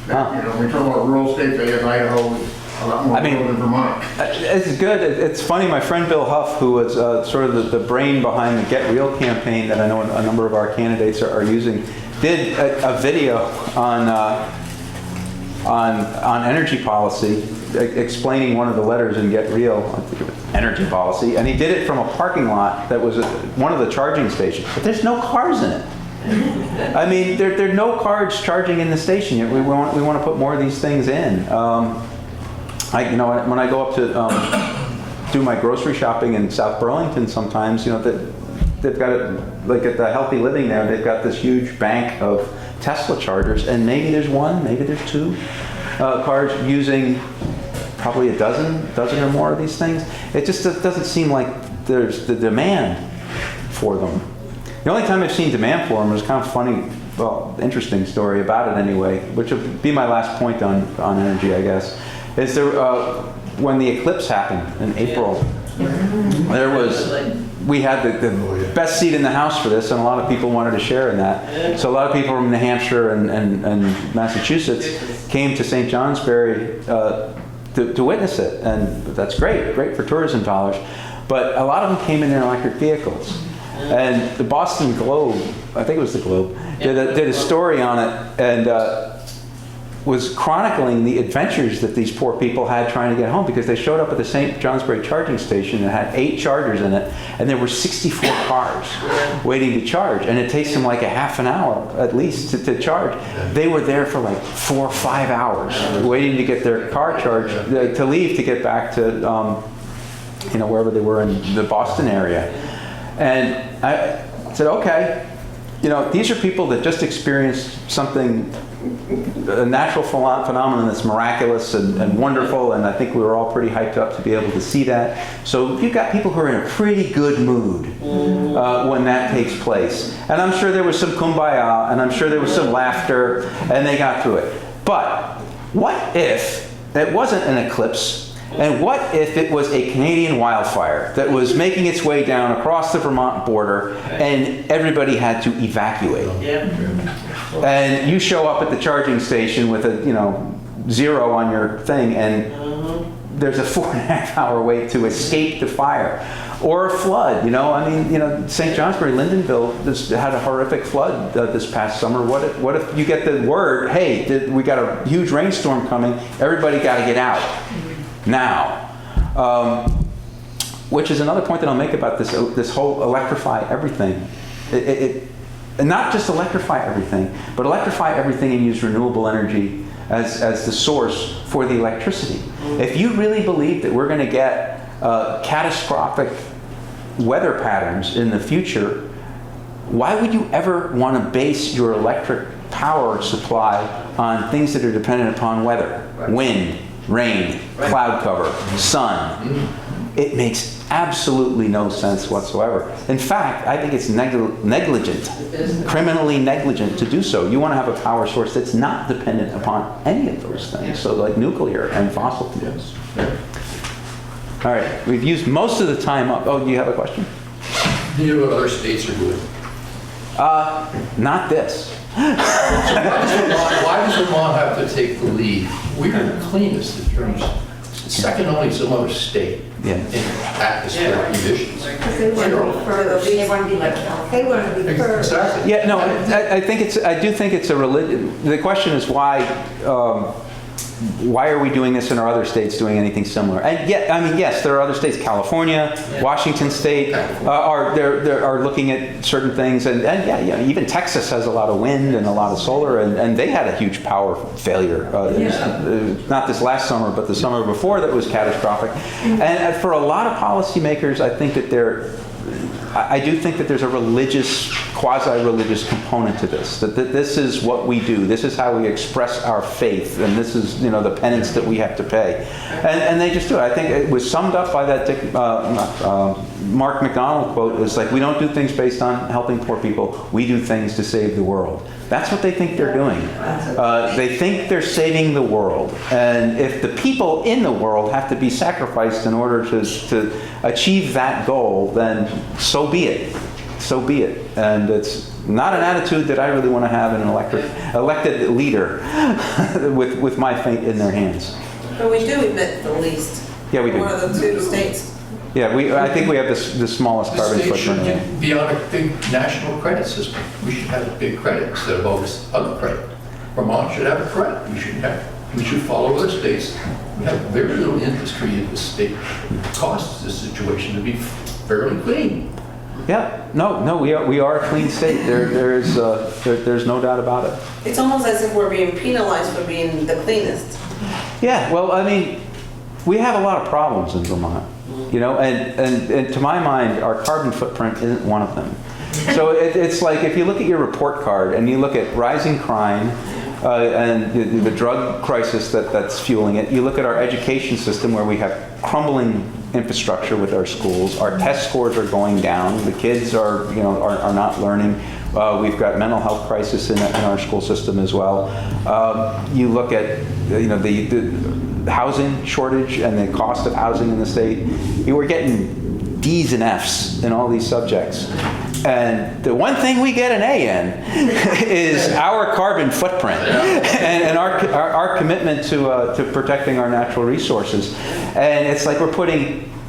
That, you know, we talk about rural states, I guess Idaho is a lot more rural than Vermont. It's good. It's funny. My friend Bill Huff, who was sort of the brain behind the Get Real campaign that I know a number of our candidates are using, did a video on energy policy, explaining one of the letters in Get Real, I think it was energy policy, and he did it from a parking lot that was one of the charging stations. But there's no cars in it. I mean, there are no cars charging in the station yet. We want to put more of these things in. You know, when I go up to do my grocery shopping in South Burlington, sometimes, you know, they've got it, like at the Healthy Living there, they've got this huge bank of Tesla chargers, and maybe there's 1, maybe there's 2 cars using probably a dozen or more of these things. It just doesn't seem like there's the demand for them. The only time I've seen demand for them was kind of funny, well, interesting story about it anyway, which will be my last point on energy, I guess, is there, when the eclipse happened in April, we had the best seat in the house for this, and a lot of people wanted to share in that. So a lot of people from New Hampshire and Massachusetts came to St. Johnsbury to witness it, and that's great for tourism dollars. But a lot of them came in their electric vehicles. And the Boston Globe, I think it was the Globe, did a story on it, and was chronicling the adventures that these poor people had trying to get home, because they showed up at the St. Johnsbury charging station that had 8 chargers in it, and there were 64 cars waiting to charge, and it takes them like a half an hour at least to charge. They were there for like 4 or 5 hours waiting to get their car charged, to leave to get back to you know, wherever they were in the Boston area. And I said, okay, you know, these are people that just experienced something, a natural phenomenon that's miraculous and wonderful, and I think we were all pretty hyped up to be able to see that. So you've got people who are in a pretty good mood when that takes place. And I'm sure there was some kumbaya, and I'm sure there was some laughter, and they got through it. But what if it wasn't an eclipse? And what if it was a Canadian wildfire that was making its way down across the Vermont border, and everybody had to evacuate? And you show up at the charging station with a, you know, 0 on your thing, and there's a 4.5 hour wait to escape the fire. Or a flood, you know, I mean, you know, St. Johnsbury, Lyndonville just had a horrific flood this past summer. What if you get the word, hey, we got a huge rainstorm coming, everybody got to get out now? Which is another point that I'll make about this whole electrify everything. And not just electrify everything, but electrify everything and use renewable energy as the source for the electricity. If you really believe that we're going to get catastrophic weather patterns in the future, why would you ever want to base your electric power supply on things that are dependent upon weather? Wind, rain, cloud cover, sun. It makes absolutely no sense whatsoever. In fact, I think it's negligent, criminally negligent to do so. You want to have a power source that's not dependent upon any of those things, so like nuclear and fossil fuels. All right, we've used most of the time up. Oh, do you have a question? Do you know what other states are doing? Not this. Why does Vermont have to take the lead? We're the cleanest in terms, second only to some other state Yeah. in atmospheric emissions. They want to be first. They want to be like, they want to be first. Exactly. Yeah, no, I do think it's a religion. The question is why are we doing this and are other states doing anything similar? And yet, I mean, yes, there are other states, California, Washington State, are looking at certain things, and yeah, even Texas has a lot of wind and a lot of solar, and they had a huge power failure. Not this last summer, but the summer before that was catastrophic. And for a lot of policymakers, I think that I do think that there's a religious, quasi-religious component to this, that this is what we do, this is how we express our faith, and this is, the penance that we have to pay. And they just do it. I think it was summed up by that Mark McDonald quote, is like, we don't do things based on helping poor people, we do things to save the world. That's what they think they're doing. They think they're saving the world. And if the people in the world have to be sacrificed in order to achieve that goal, then so be it. So be it. And it's not an attitude that I really want to have in an elected leader with my fate in their hands. But we do emit the least. Yeah, we do. One of the two states. Yeah, I think we have the smallest The carbon state footprint. should be on a big national credit system. We should have a big credit instead of all this other credit. Vermont should have a credit. We should follow other states. We have very little industry in this state. It costs this situation to be fairly clean. Yeah, no, we are a clean state. There's no doubt about it. It's almost as if we're being penalized for being the cleanest. Yeah, well, I mean, we have a lot of problems in Vermont, and to my mind, our carbon footprint isn't one of them. So it's like if you look at your report card and you look at rising crime and the drug crisis that's fueling it, you look at our education system where we have crumbling infrastructure with our schools, our test scores are going down, the kids are not learning. We've got mental health crisis in our school system as well. You look at the housing shortage and the cost of housing in the state. We're getting D's and F's in all these subjects. And the one thing we get an A in is our carbon footprint and our commitment to protecting our natural resources. And it's like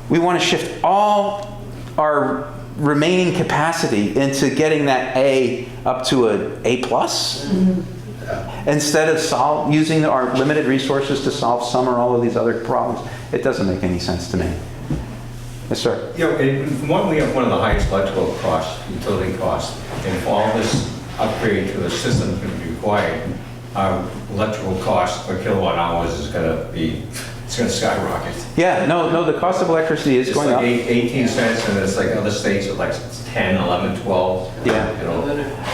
we want to shift all our remaining capacity into getting that A up to an A+, instead of using our limited resources to solve some or all of these other problems. It doesn't make any sense to me. Yes, sir. One, we have one of the highest electrical costs, utility costs, and if all this upgrade to the system is going to be required, our electrical cost per kilowatt hours is going to skyrocket. Yeah, no, the cost of electricity is going up. It's like 18 cents, and it's like other states are like 10, 11, 12. Yeah.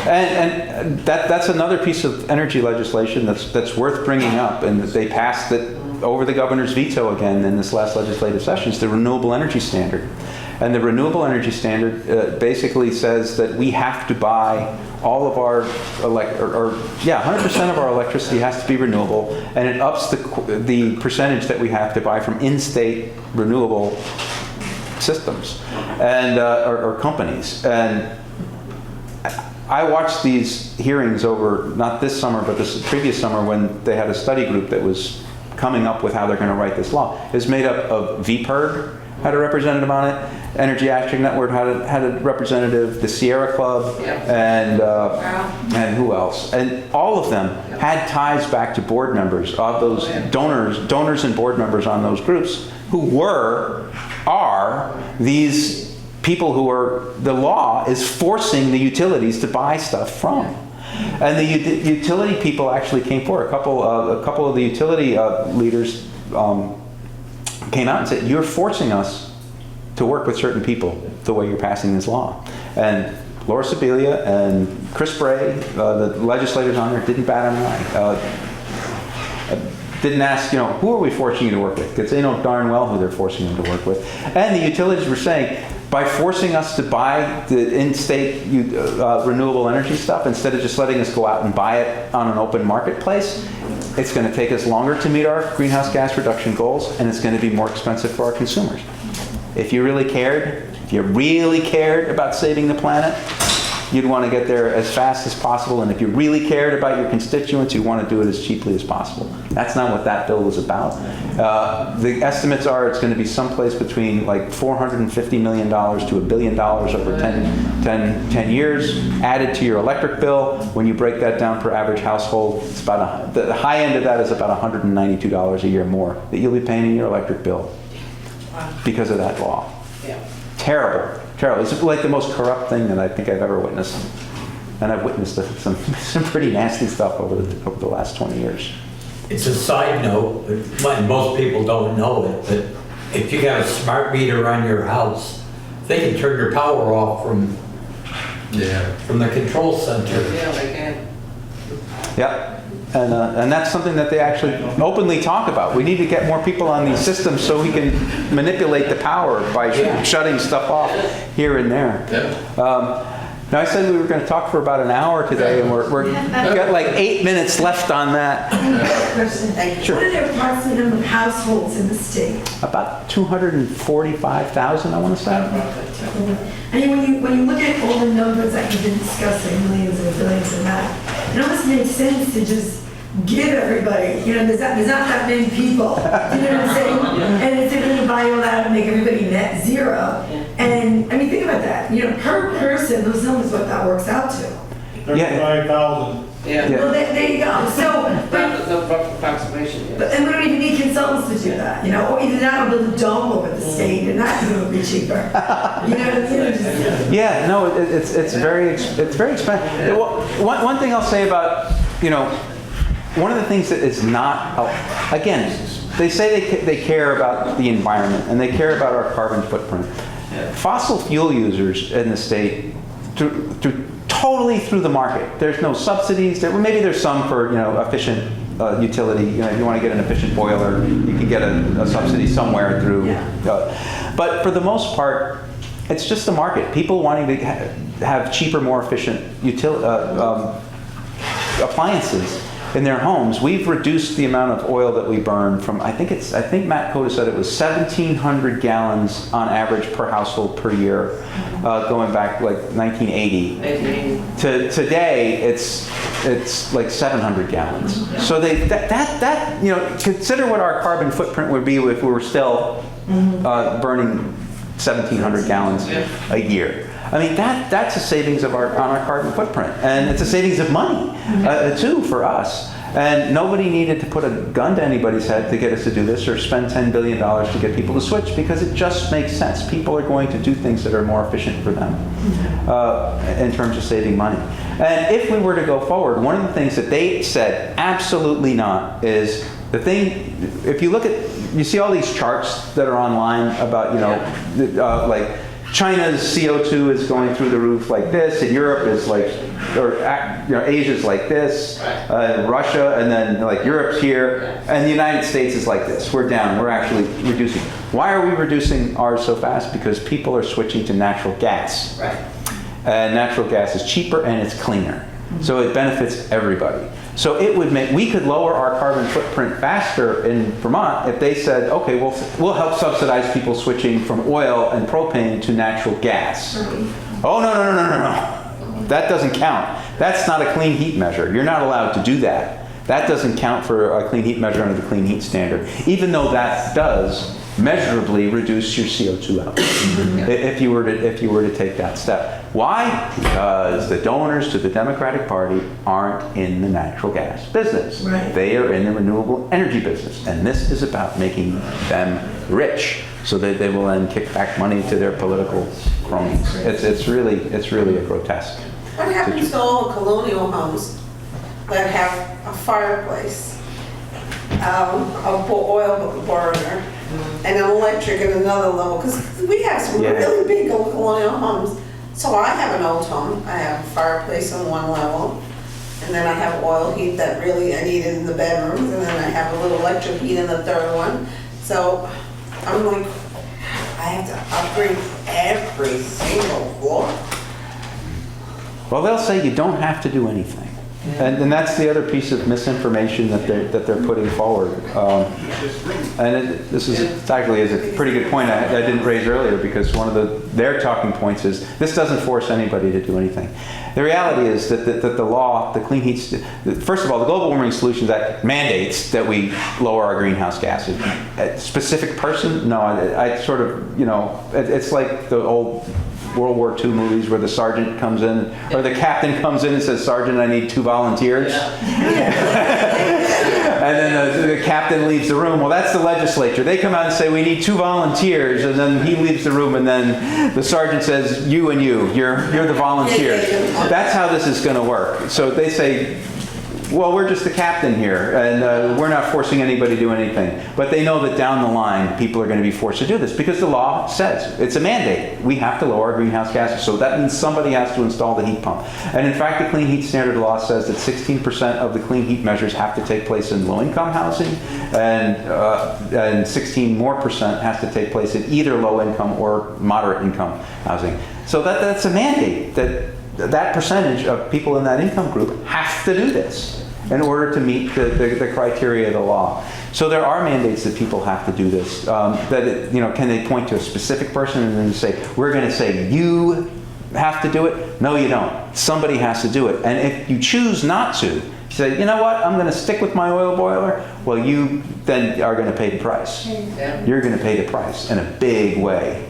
And that's another piece of energy legislation that's worth bringing up, and they passed it over the governor's veto again in this last legislative session. It's the renewable energy standard. And the renewable energy standard basically says that we have to buy all of our 100% of our electricity has to be renewable, and it ups the percentage that we have to buy from in-state renewable systems and or companies. And I watched these hearings over, not this summer, but this previous summer, when they had a study group that was coming up with how they're going to write this law. It's made up of VPIRG, had a representative on it, Energy Action Network had a representative, the Sierra Club, and who else? And all of them had ties back to board members of those donors and board members on those groups who are these people the law is forcing the utilities to buy stuff from. And the utility people actually came forward. A couple of the utility leaders came out and said, "You're forcing us to work with certain people the way you're passing this law." And Laura Sibilia and Chris Bray, the legislators on there, didn't bat an eye. Didn't ask, who are we forcing you to work with? Because they know darn well who they're forcing them to work with. And the utilities were saying, by forcing us to buy the in-state renewable energy stuff, instead of just letting us go out and buy it on an open marketplace, it's going to take us longer to meet our greenhouse gas reduction goals, and it's going to be more expensive for our consumers. If you really cared about saving the planet, you'd want to get there as fast as possible, and if you really cared about your constituents, you want to do it as cheaply as possible. That's not what that bill was about. The estimates are it's going to be someplace between like $450 million to $1 billion over 10 years added to your electric bill. When you break that down per average household, it's about the high end of that is about $192 a year more that you'll be paying in your electric bill because of that law. Yeah. Terrible. Terrible. It's like the most corrupt thing that I think I've ever witnessed. And I've witnessed some pretty nasty stuff over the last 20 years. It's a side note, but most people don't know it, but if you got a smart meter on your house, they can turn your power off from the control center. Yeah, they can. Yep. And that's something that they actually openly talk about. We need to get more people on these systems so we can manipulate the power by shutting stuff off here and there. Now, I said we were going to talk for about an hour today, and we've got like 8 minutes left on that. Sure. What are the approximate number of households in the state? About 245,000, I want to say. I mean, when you look at all the numbers that you've been discussing, millions and billions and that, it almost makes sense to just give everybody, there's not that many people, you know what I'm saying? And it's going to buy all that and make everybody net zero. And I mean, think about that, per person, those numbers, what that works out to. 35,000. Yeah. Well, there you go. So, That's the rough approximation, yeah. and we don't even need consultants to do that, or either that or build a dome over the state, and that would be cheaper. Yeah, no, it's very expensive. One thing I'll say about, one of the things that is not, again, they say they care about the environment and they care about our carbon footprint. Fossil fuel users in the state, totally through the market. There's no subsidies. Maybe there's some for efficient utility. If you want to get an efficient boiler, you can get a subsidy somewhere through. But for the most part, it's just the market. People wanting to have cheaper, more efficient appliances in their homes. We've reduced the amount of oil that we burn from, I think Matt Cota said it was 1,700 gallons on average per household per year, going back like 1980. To today, it's like 700 gallons. So consider what our carbon footprint would be if we were still burning 1,700 gallons a year. I mean, that's a savings on our carbon footprint. And it's a savings of money, too, for us. And nobody needed to put a gun to anybody's head to get us to do this or spend $10 billion to get people to switch, because it just makes sense. People are going to do things that are more efficient for them in terms of saving money. And if we were to go forward, one of the things that they said absolutely not is the thing, if you look at, you see all these charts that are online about, like, China's CO2 is going through the roof like this, and Europe is like, Asia's like this, Russia, and then like Europe's here, and the United States is like this. We're down. We're actually reducing. Why are we reducing ours so fast? Because people are switching to natural gas. Right. And natural gas is cheaper and it's cleaner, so it benefits everybody. So we could lower our carbon footprint faster in Vermont if they said, okay, we'll help subsidize people switching from oil and propane to natural gas. Oh, no. That doesn't count. That's not a clean heat measure. You're not allowed to do that. That doesn't count for a clean heat measure under the clean heat standard, even though that does measurably reduce your CO2 out if you were to take that step. Why? Because the donors to the Democratic Party aren't in the natural gas business. Right. They are in the renewable energy business, and this is about making them rich so that they will then kick back money to their political cronies. It's really a grotesque. What happens to all the colonial homes that have a fireplace, a oil burner, and an electric at another level? Because we have some really big colonial homes. So I have an old home. I have a fireplace on one level, and then I have oil heat that really I needed in the bedrooms, and then I have a little electric heat in the third one. So I'm like, I have to upgrade every single floor. Well, they'll say you don't have to do anything. And that's the other piece of misinformation that they're putting forward. This is actually is a pretty good point I didn't raise earlier, because one of their talking points is this doesn't force anybody to do anything. The reality is that the law, the Clean Heat, first of all, the Global Warming Solutions Act mandates that we lower our greenhouse gases. A specific person? No, I sort of, it's like the old World War II movies where the sergeant comes in, or the captain comes in and says, "Sergeant, I need 2 volunteers." And then the captain leaves the room. Well, that's the legislature. They come out and say, "We need 2 volunteers," and then he leaves the room, and then the sergeant says, "You and you, you're the volunteers." That's how this is going to work. So they say, well, we're just the captain here, and we're not forcing anybody to do anything. But they know that down the line, people are going to be forced to do this because the law says it's a mandate. We have to lower our greenhouse gases. So that means somebody has to install the heat pump. And in fact, the Clean Heat Standard law says that 16% of the clean heat measures have to take place in low-income housing, and 16% more has to take place in either low-income or moderate-income housing. So that's a mandate that percentage of people in that income group have to do this in order to meet the criteria of the law. So there are mandates that people have to do this. Can they point to a specific person and then say, we're going to say you have to do it? No, you don't. Somebody has to do it. And if you choose not to, you say, you know what, I'm going to stick with my oil boiler, well, you then are going to pay the price. You're going to pay the price in a big way.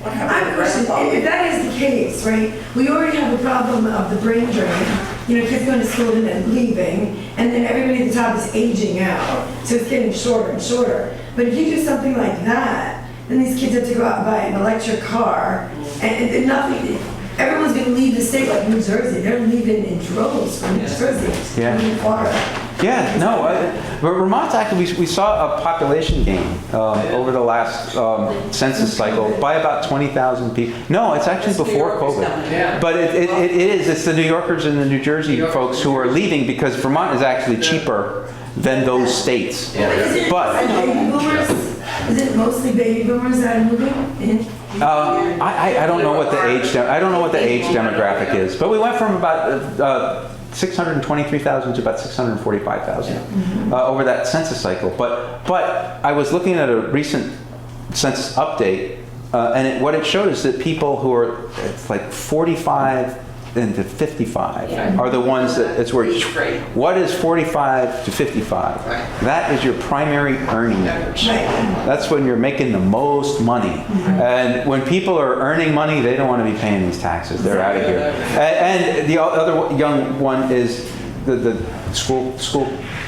I have a question. If that is the case, right, we already have the problem of the brain drain, kids going to school and then leaving, and then everybody at the top is aging out, so it's getting shorter and shorter. But if you do something like that, then these kids have to go out and buy an electric car, and nothing, everyone's going to leave the state like New Jersey. They're leaving in droves from New Jersey, in Florida. Yeah, no, Vermont's actually, we saw a population gain over the last census cycle by about 20,000 people. No, it's actually before COVID. But it's the New Yorkers and the New Jersey folks who are leaving because Vermont is actually cheaper than those states. But Baby boomers? Is it mostly baby boomers that are moving in? I don't know what the age demographic is, but we went from about 623,000 to about 645,000 over that census cycle. But I was looking at a recent census update, and what it showed is that people who are, it's like 45 into 55 are the ones that it's where. What is 45 to 55? That is your primary earning age. That's when you're making the most money. And when people are earning money, they don't want to be paying these taxes. They're out of here. And the other young one is the school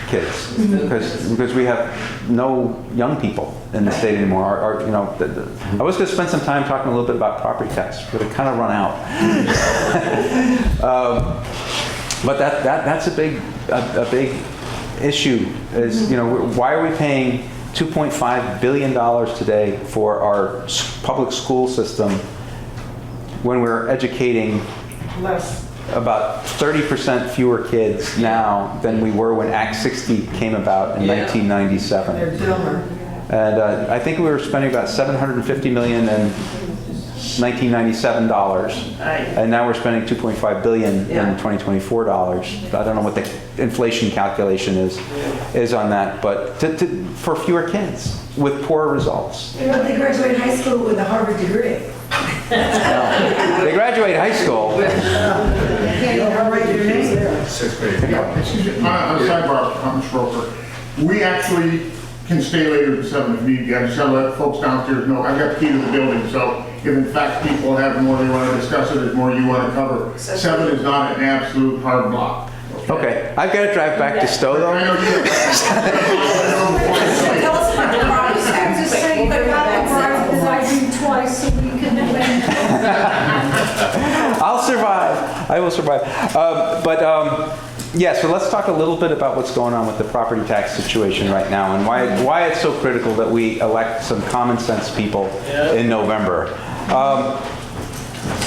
kids, because we have no young people in the state anymore. I was going to spend some time talking a little bit about property tax, but it kind of run out. But that's a big issue. Is why are we paying $2.5 billion today for our public school system when we're educating about 30% fewer kids now than we were when Act 60 came about in 1997. They're dumber. And I think we were spending about $750 million in 1997 dollars, and now we're spending $2.5 billion in 2024 dollars. I don't know what the inflation calculation is on that, but for fewer kids with poor results. But they graduate high school with a Harvard degree. They graduate high school. Sixth grade. Excuse me, on a sidebar, Mr. Roper, we actually can stay later than 7 if need be. I just gotta let folks downstairs know, I've got the key to the building, so if in fact people have more they want to discuss it, there's more you want to cover. 7 is not an absolute hard block. Okay, I've got to drive back to Stowe though. I know you do. Tell us about the property I'm tax. just saying that I do twice a week and then. I'll survive. I will survive. Yeah, so let's talk a little bit about what's going on with the property tax situation right now and why it's so critical that we elect some common sense people in November.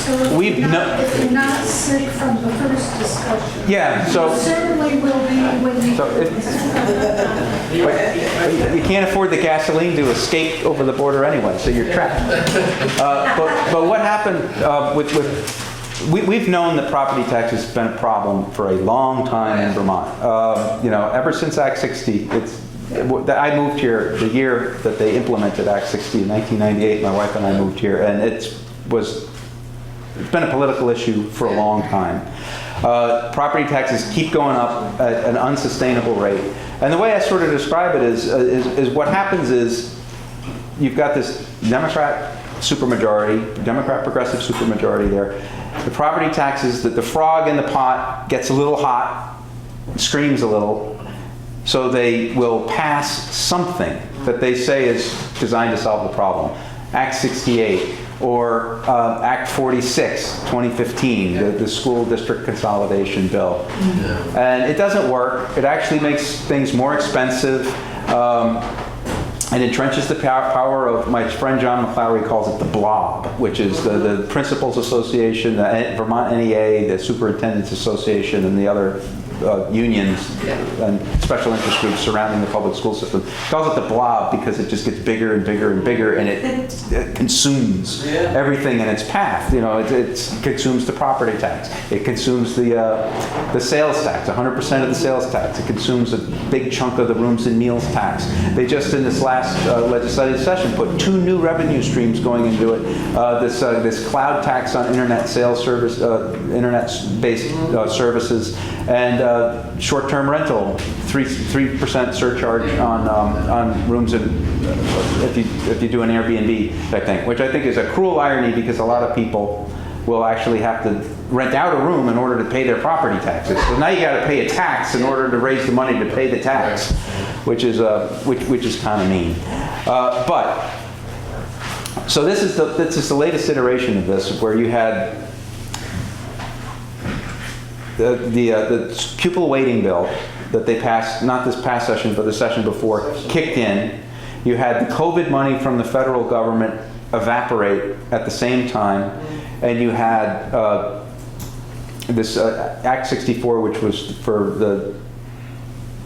So if you're not sick from the first discussion. Yeah, so. You certainly will be when you. So you can't afford the gasoline to escape over the border anyway, so you're trapped. But what happened with we've known that property tax has been a problem for a long time in Vermont. Ever since Act 60, I moved here the year that they implemented Act 60 in 1998. My wife and I moved here, and it's been a political issue for a long time. Property taxes keep going up at an unsustainable rate. And the way I sort of describe it is what happens is you've got this Democrat supermajority, Democrat progressive supermajority there. The property taxes, the frog in the pot gets a little hot, screams a little, so they will pass something that they say is designed to solve the problem. Act 68 or Act 46, 2015, the school district consolidation bill. And it doesn't work. It actually makes things more expensive. And entrenches the power of, my friend John McClowery calls it the blob, which is the Principals Association, the Vermont NEA, the Superintendents Association, and the other unions and special interest groups surrounding the public school system. He calls it the blob because it just gets bigger and bigger and bigger, and it consumes everything in its path. It consumes the property tax. It consumes the sales tax, 100% of the sales tax. It consumes a big chunk of the rooms and meals tax. They just in this last legislative session put 2 new revenue streams going into it. This cloud tax on internet sales service, internet-based services, and short-term rental, 3% surcharge on rooms if you do an Airbnb type thing, which I think is a cruel irony because a lot of people will actually have to rent out a room in order to pay their property taxes. So now you got to pay a tax in order to raise the money to pay the tax, which is kind of mean. So this is the latest iteration of this, where you had the pupil weighting bill that they passed, not this past session, but the session before, kicked in. You had the COVID money from the federal government evaporate at the same time, and you had this Act 64, which was for the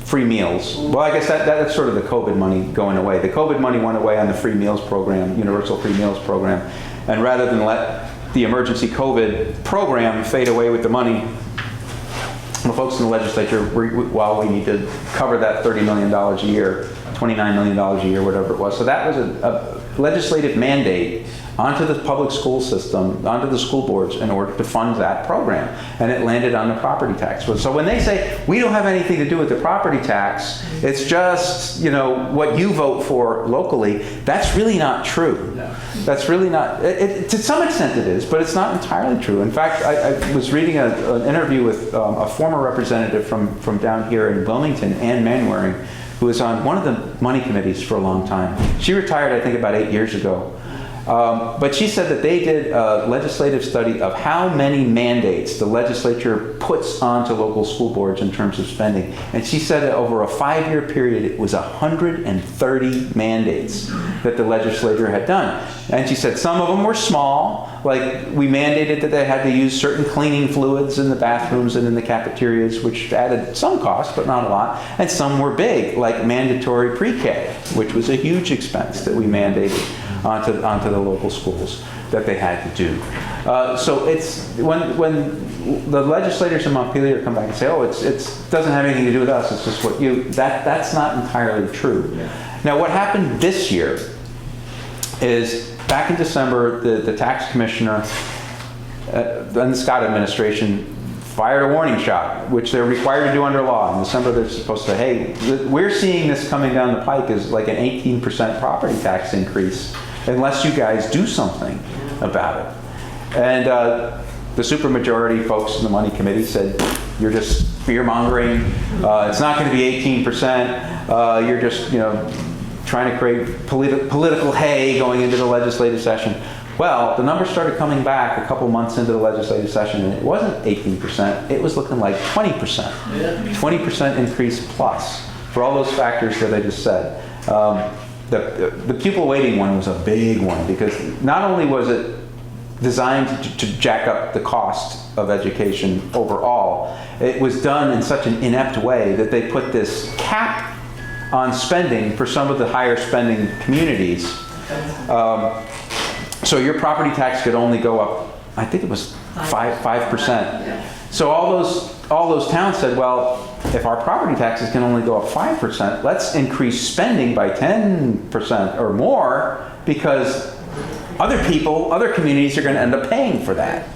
free meals. Well, I guess that's sort of the COVID money going away. The COVID money went away on the free meals program, universal free meals program, and rather than let the emergency COVID program fade away with the money, the folks in the legislature, while we need to cover that $30 million a year, $29 million a year, whatever it was. So that was a legislative mandate onto the public school system, onto the school boards in order to fund that program. And it landed on the property tax. So when they say, we don't have anything to do with the property tax, it's just, what you vote for locally, that's really not true. No. That's really not, to some extent it is, but it's not entirely true. In fact, I was reading an interview with a former representative from down here in Wilmington, Ann Manwaring, who was on one of the money committees for a long time. She retired, I think, about 8 years ago. But she said that they did a legislative study of how many mandates the legislature puts onto local school boards in terms of spending. And she said that over a 5-year period, it was 130 mandates that the legislature had done. And she said some of them were small, like we mandated that they had to use certain cleaning fluids in the bathrooms and in the cafeterias, which added some cost, but not a lot. And some were big, like mandatory pre-K, which was a huge expense that we mandated onto the local schools that they had to do. So it's when the legislators in Montpelier come back and say, "Oh, it doesn't have anything to do with us. It's just what you." That's not entirely true. Yeah. Now, what happened this year is back in December, the tax commissioner and the Scott administration fired a warning shot, which they're required to do under law. In December, they're supposed to say, "Hey, we're seeing this coming down the pike as like an 18% property tax increase." Unless you guys do something about it. And the supermajority folks in the money committee said, you're just fear-mongering. It's not going to be 18%. You're just, trying to create political hay going into the legislative session. Well, the numbers started coming back a couple months into the legislative session, and it wasn't 18%. It was looking like 20%. Yeah. 20% increase plus for all those factors that I just said. The pupil weighting one was a big one because not only was it designed to jack up the cost of education overall, it was done in such an inept way that they put this cap on spending for some of the higher spending communities. So your property tax could only go up, I think it was 5%. So all those towns said, well, if our property taxes can only go up 5%, let's increase spending by 10% or more, because other people, other communities are going to end up paying for that.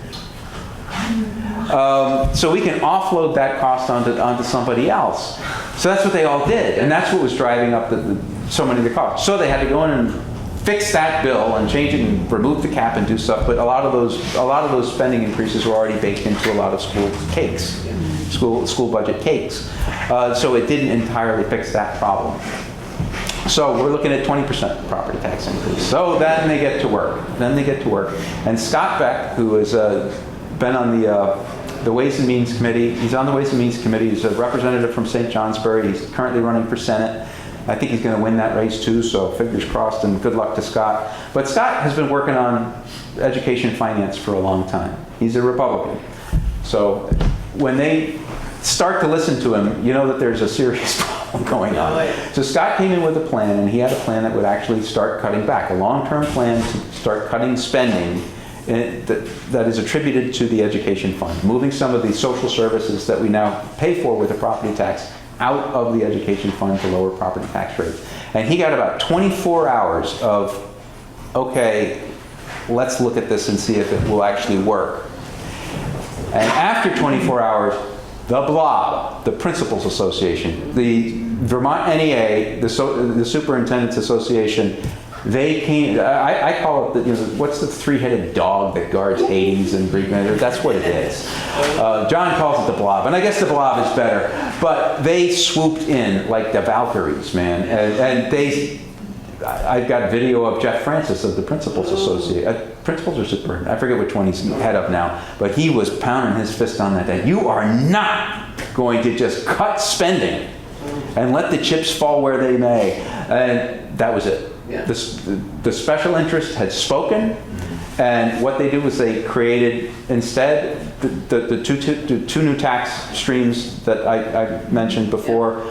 So we can offload that cost onto somebody else. So that's what they all did, and that's what was driving up so many of the costs. So they had to go in and fix that bill and change it and remove the cap and do stuff. But a lot of those spending increases were already baked into a lot of school cakes, school budget cakes. So it didn't entirely fix that problem. So we're looking at 20% property tax increase. So then they get to work. And Scott Beck, who has been on the Ways and Means Committee, he's on the Ways and Means Committee. He's a representative from St. Johnsbury. He's currently running for Senate. I think he's going to win that race too, so fingers crossed and good luck to Scott. But Scott has been working on education finance for a long time. He's a Republican. So when they start to listen to him, you know that there's a serious problem going on. So Scott came in with a plan, and he had a plan that would actually start cutting back, a long-term plan to start cutting spending that is attributed to the education fund, moving some of these social services that we now pay for with the property tax out of the education fund to lower property tax rates. And he got about 24 hours of, okay, let's look at this and see if it will actually work. And after 24 hours, the BLOB, the Principals Association, the Vermont NEA, the Superintendent's Association, they came, I call it, what's the three-headed dog that guards Hades and Greek Mythology? That's what it is. John calls it the Blob, and I guess the Blob is better. But they swooped in like the Valkyries, man. And I've got video of Jeff Francis of the Principals Association. Principals or Superintendent? I forget which one he's head of now. But he was pounding his fist on that. You are not going to just cut spending and let the chips fall where they may. And that was it. Yeah. The special interest had spoken, and what they did was they created, instead, the two new tax streams that I mentioned before.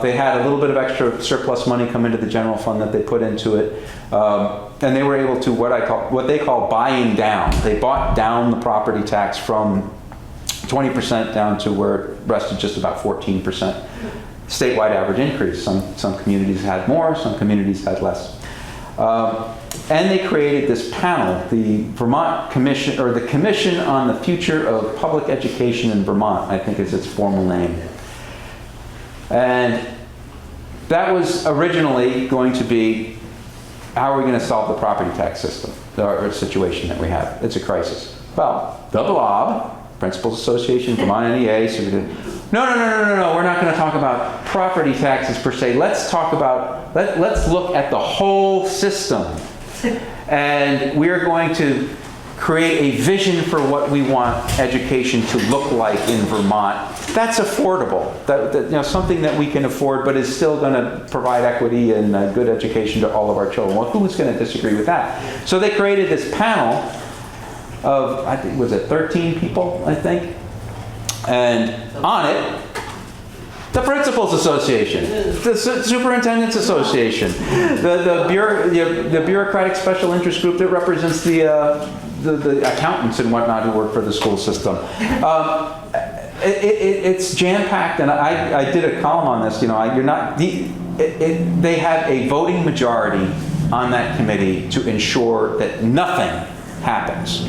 They had a little bit of extra surplus money come into the general fund that they put into it, and they were able to what they call buying down. They bought down the property tax from 20% down to where it rested just about 14%. Statewide average increase. Some communities had more, some communities had less. And they created this panel, the Vermont Commission, or the Commission on the Future of Public Education in Vermont, I think is its formal name. And that was originally going to be, how are we going to solve the property tax system, or situation that we have? It's a crisis. Well, the BLOB, Principals Association, Vermont NEA, so we did, no, we're not going to talk about property taxes per se. Let's talk about, let's look at the whole system. And we're going to create a vision for what we want education to look like in Vermont. That's affordable. Something that we can afford, but is still going to provide equity and good education to all of our children. Well, who's going to disagree with that? So they created this panel of, I think, was it 13 people, I think? And on it, the Principals Association, the Superintendent's Association, the bureaucratic special interest group that represents the accountants and whatnot who work for the school system. It's jam-packed, and I did a column on this. They had a voting majority on that committee to ensure that nothing happens.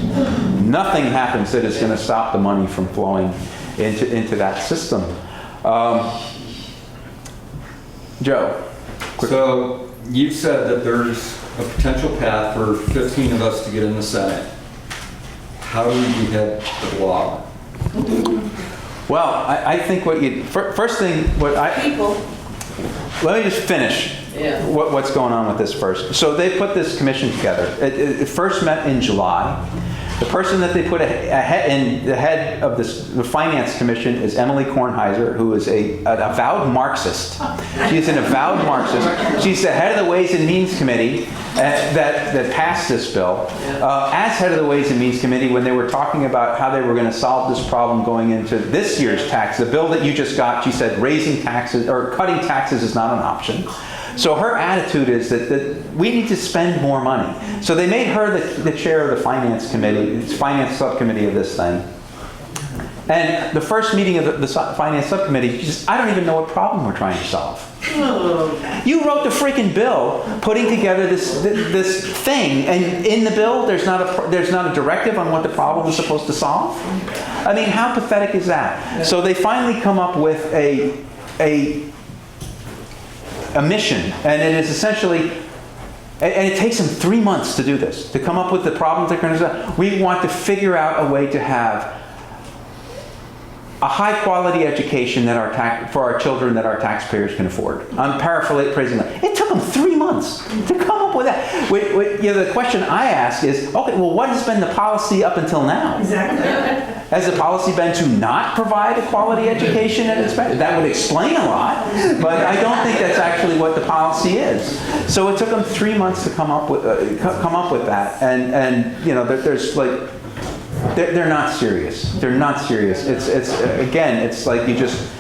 Nothing happens that is going to stop the money from flowing into that system. Joe. Quick. So you've said that there's a potential path for 15 of us to get in the Senate. How do we head the BLOB? Well, I think first thing, let me just finish what's going on with this first. So they put this commission together. It first met in July. The person that they put in the head of the Finance Commission is Emily Kornheiser, who is an avowed Marxist. She's an avowed Marxist. She's the head of the Ways and Means Committee that passed this bill. As head of the Ways and Means Committee, when they were talking about how they were going to solve this problem going into this year's tax, the bill that you just got, she said raising taxes or cutting taxes is not an option. So her attitude is that we need to spend more money. So they made her the chair of the finance subcommittee of this thing. And the first meeting of the finance subcommittee, she says, I don't even know what problem we're trying to solve. You wrote the freaking bill putting together this thing, and in the bill there's not a directive on what the problem is supposed to solve. I mean, how pathetic is that? So they finally come up with a mission, and it is essentially, and it takes them 3 months to do this, to come up with the problems they're going to solve. We want to figure out a way to have a high-quality education for our children that our taxpayers can afford. I'm paraphrasing that. It took them 3 months to come up with that. The question I ask is, okay, well, what has been the policy up until now? Exactly. Has the policy been to not provide a quality education at its best? That would explain a lot, but I don't think that's actually what the policy is. So it took them 3 months to come up with that, and there's like. They're not serious. They're not serious. It's like you just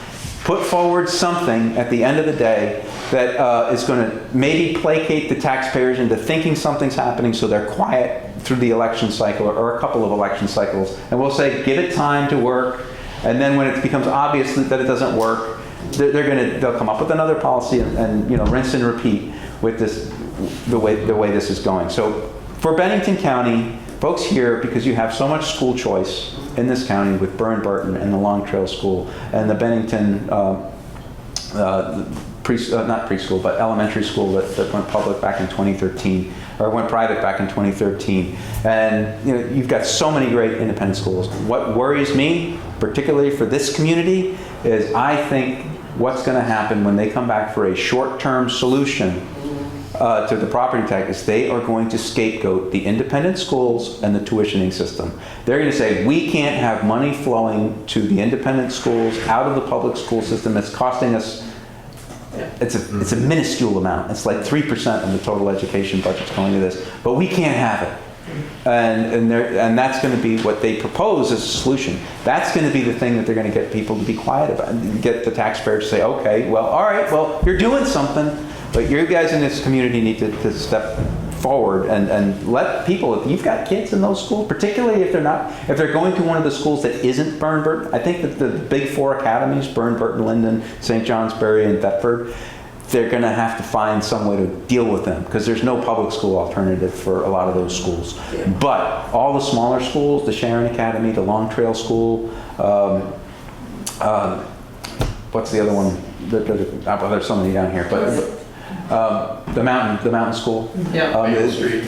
put forward something at the end of the day that is going to maybe placate the taxpayers into thinking something's happening, so they're quiet through the election cycle or a couple of election cycles, and we'll say give it time to work, and then when it becomes obvious that it doesn't work, they'll come up with another policy and rinse and repeat with the way this is going. So for Bennington County, folks here, because you have so much school choice in this county with Burton and the Long Trail School and the Bennington, not preschool, but elementary school that went public back in 2013, or went private back in 2013. And you've got so many great independent schools. What worries me, particularly for this community, is I think what's going to happen when they come back for a short-term solution to the property tax is they are going to scapegoat the independent schools and the tuitioning system. They're going to say, we can't have money flowing to the independent schools out of the public school system. It's costing us, it's a minuscule amount. It's like 3% of the total education budget's going to this, but we can't have it. And that's going to be what they propose as a solution. That's going to be the thing that they're going to get people to be quiet about, and get the taxpayers to say, okay, well, all right, well, you're doing something, but you guys in this community need to step forward and let people, if you've got kids in those schools, particularly if they're going to one of the schools that isn't Burton. I think that the big 4 academies, Burton, Linden, St. John's, Berry, and Thetford, they're going to have to find some way to deal with them, because there's no public school alternative for a lot of those schools. Yeah. But all the smaller schools, the Sharon Academy, the Long Trail School, what's the other one? There's so many down here, but the mountain school. Yeah. Maple Street.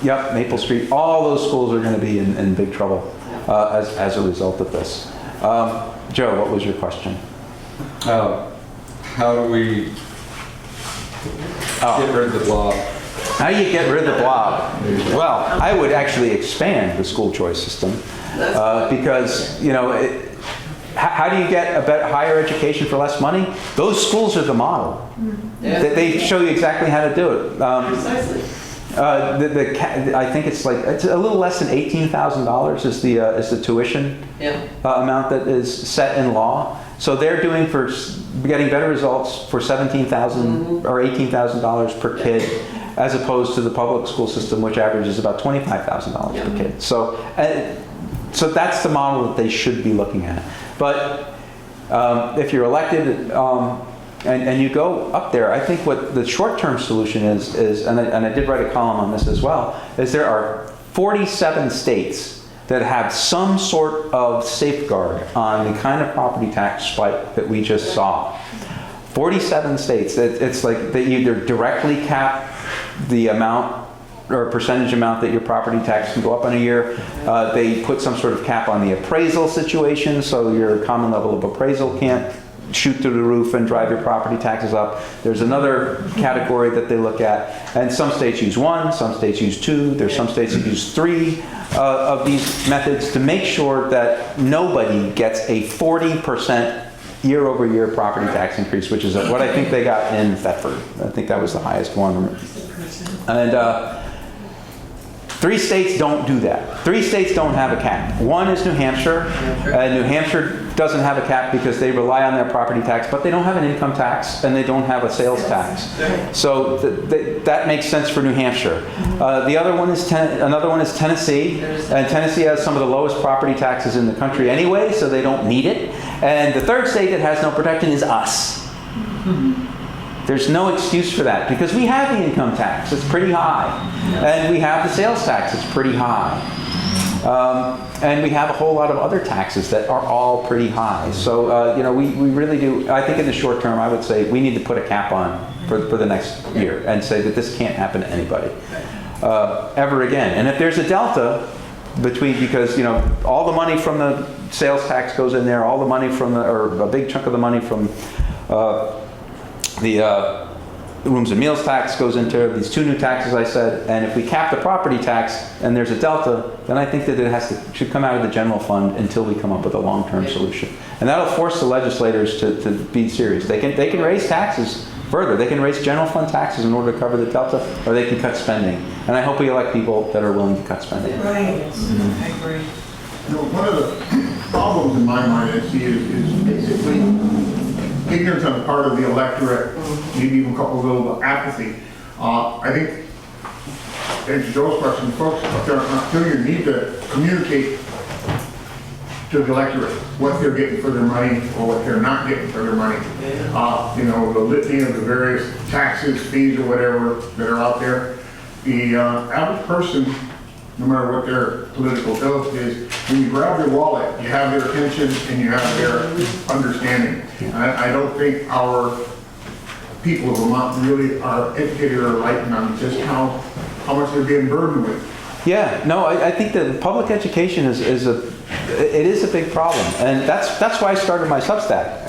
Yep, Maple Street. All those schools are going to be in big trouble as a result of this. Joe, what was your question? How do we get rid of the blob? How do you get rid of the blob? Well, I would actually expand the school choice system because, how do you get a better, higher education for less money? Those schools are the model. Yeah. They show you exactly how to do it. Precisely. I think it's a little less than $18,000 is the tuition amount that is set in law. So they're getting better results for $17,000 or $18,000 per kid, as opposed to the public school system, which averages about $25,000 per kid. So that's the model that they should be looking at. But if you're elected and you go up there, I think what the short-term solution is and I did write a column on this as well, is there are 47 states that have some sort of safeguard on the kind of property tax spike that we just saw. 47 states. It's like they either directly cap the amount or percentage amount that your property tax can go up in a year. They put some sort of cap on the appraisal situation, so your common level of appraisal can't shoot through the roof and drive your property taxes up. There's another category that they look at, and some states use 1, some states use 2, there's some states that use 3 of these methods to make sure that nobody gets a 40% year-over-year property tax increase, which is what I think they got in Thetford. I think that was the highest one. And 3 states don't do that. 3 states don't have a cap. One is New Hampshire. New Hampshire doesn't have a cap because they rely on their property tax, but they don't have an income tax and they don't have a sales tax. So that makes sense for New Hampshire. The other one is another one is Tennessee, and Tennessee has some of the lowest property taxes in the country anyway, so they don't need it. And the third state that has no protection is us. There's no excuse for that because we have the income tax, it's pretty high. And we have the sales tax, it's pretty high. And we have a whole lot of other taxes that are all pretty high. So, we really do, I think in the short term, I would say we need to put a cap on for the next year and say that this can't happen to anybody ever again. And if there's a delta between, because, all the money from the sales tax goes in there, all the money from or a big chunk of the money from the rooms and meals tax goes into these two new taxes I said, and if we cap the property tax and there's a delta, then I think that it should come out of the general fund until we come up with a long-term solution. And that'll force the legislators to be serious. They can raise taxes further. They can raise general fund taxes in order to cover the delta, or they can cut spending. And I hope we elect people that are willing to cut spending. Right. I agree. One of the problems in my mind I see is basically ignorance on the part of the electorate, maybe even coupled with a little apathy. I think, and to Joe's question, folks up there on Montpelier need to communicate to the electorate what they're getting for their money or what they're not getting for their money. The litany of the various taxes, fees, or whatever that are out there. The average person, no matter what their political ilk is, when you grab your wallet, you have their attention and you have their understanding. I don't think our people of Vermont really are educated or enlightened on just how much they're being burdened with. Yeah, no, I think that public education is a big problem, and that's why I started my Substack,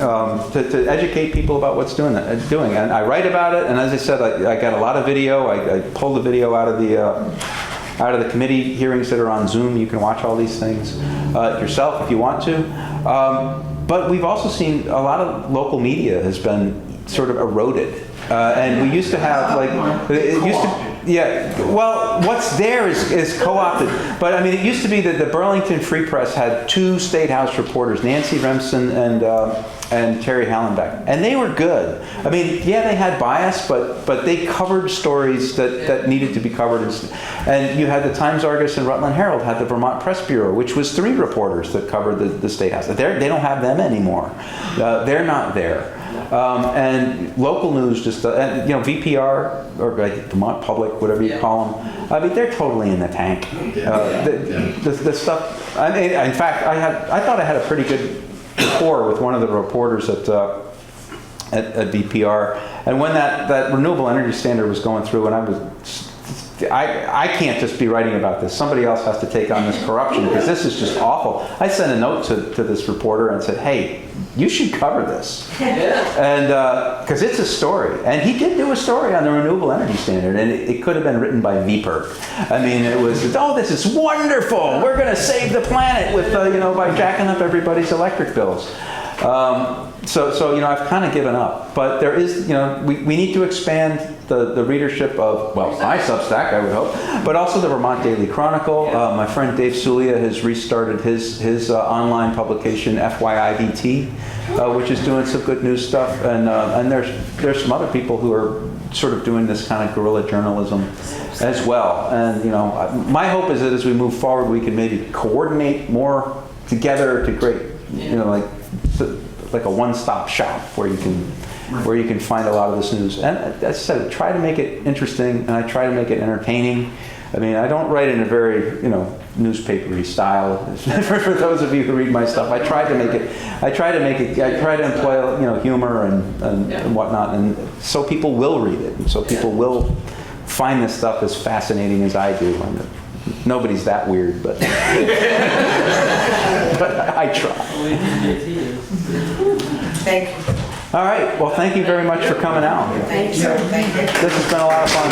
to educate people about what's doing. And I write about it, and as I said, I got a lot of video. I pulled the video out of the committee hearings that are on Zoom. You can watch all these things yourself if you want to. But we've also seen a lot of local media has been sort of eroded. And we used to have well, what's there is co-opted. But I mean, it used to be that the Burlington Free Press had two State House reporters, Nancy Remsen and Terry Hallenbeck, and they were good. I mean, yeah, they had bias, but they covered stories that needed to be covered. And you had the Times-Argus and Rutland Herald had the Vermont Press Bureau, which was 3 reporters that covered the State House. They don't have them anymore. They're not there. And local news just, VPR, or Vermont Public, whatever you call them, I mean, they're totally in the tank. The stuff, I mean, in fact, I thought I had a pretty good rapport with one of the reporters at VPR, and when that renewable energy standard was going through, and I can't just be writing about this. Somebody else has to take on this corruption because this is just awful. I sent a note to this reporter and said, hey, you should cover this. And because it's a story. And he did do a story on the renewable energy standard, and it could have been written by VPERC. I mean, it was, this is wonderful. We're going to save the planet with, by jacking up everybody's electric bills. So I've kind of given up. But there is, we need to expand the readership of, my Substack, I would hope, but also the Vermont Daily Chronicle. My friend Dave Sulia has restarted his online publication, FYIVT, which is doing some good news stuff. And there's some other people who are sort of doing this kind of guerrilla journalism as well. And, my hope is that as we move forward, we can maybe coordinate more together to create, like a one-stop shop where you can find a lot of this news. And as I said, try to make it interesting, and I try to make it entertaining. I mean, I don't write in a very, newspapery style. For those of you who read my stuff, I try to employ, humor and whatnot, and so people will read it, and so people will find this stuff as fascinating as I do. And nobody's that weird, but I try. Thank you. All right. Well, thank you very much for coming out. Thank you. Thank you. This has been a lot of fun.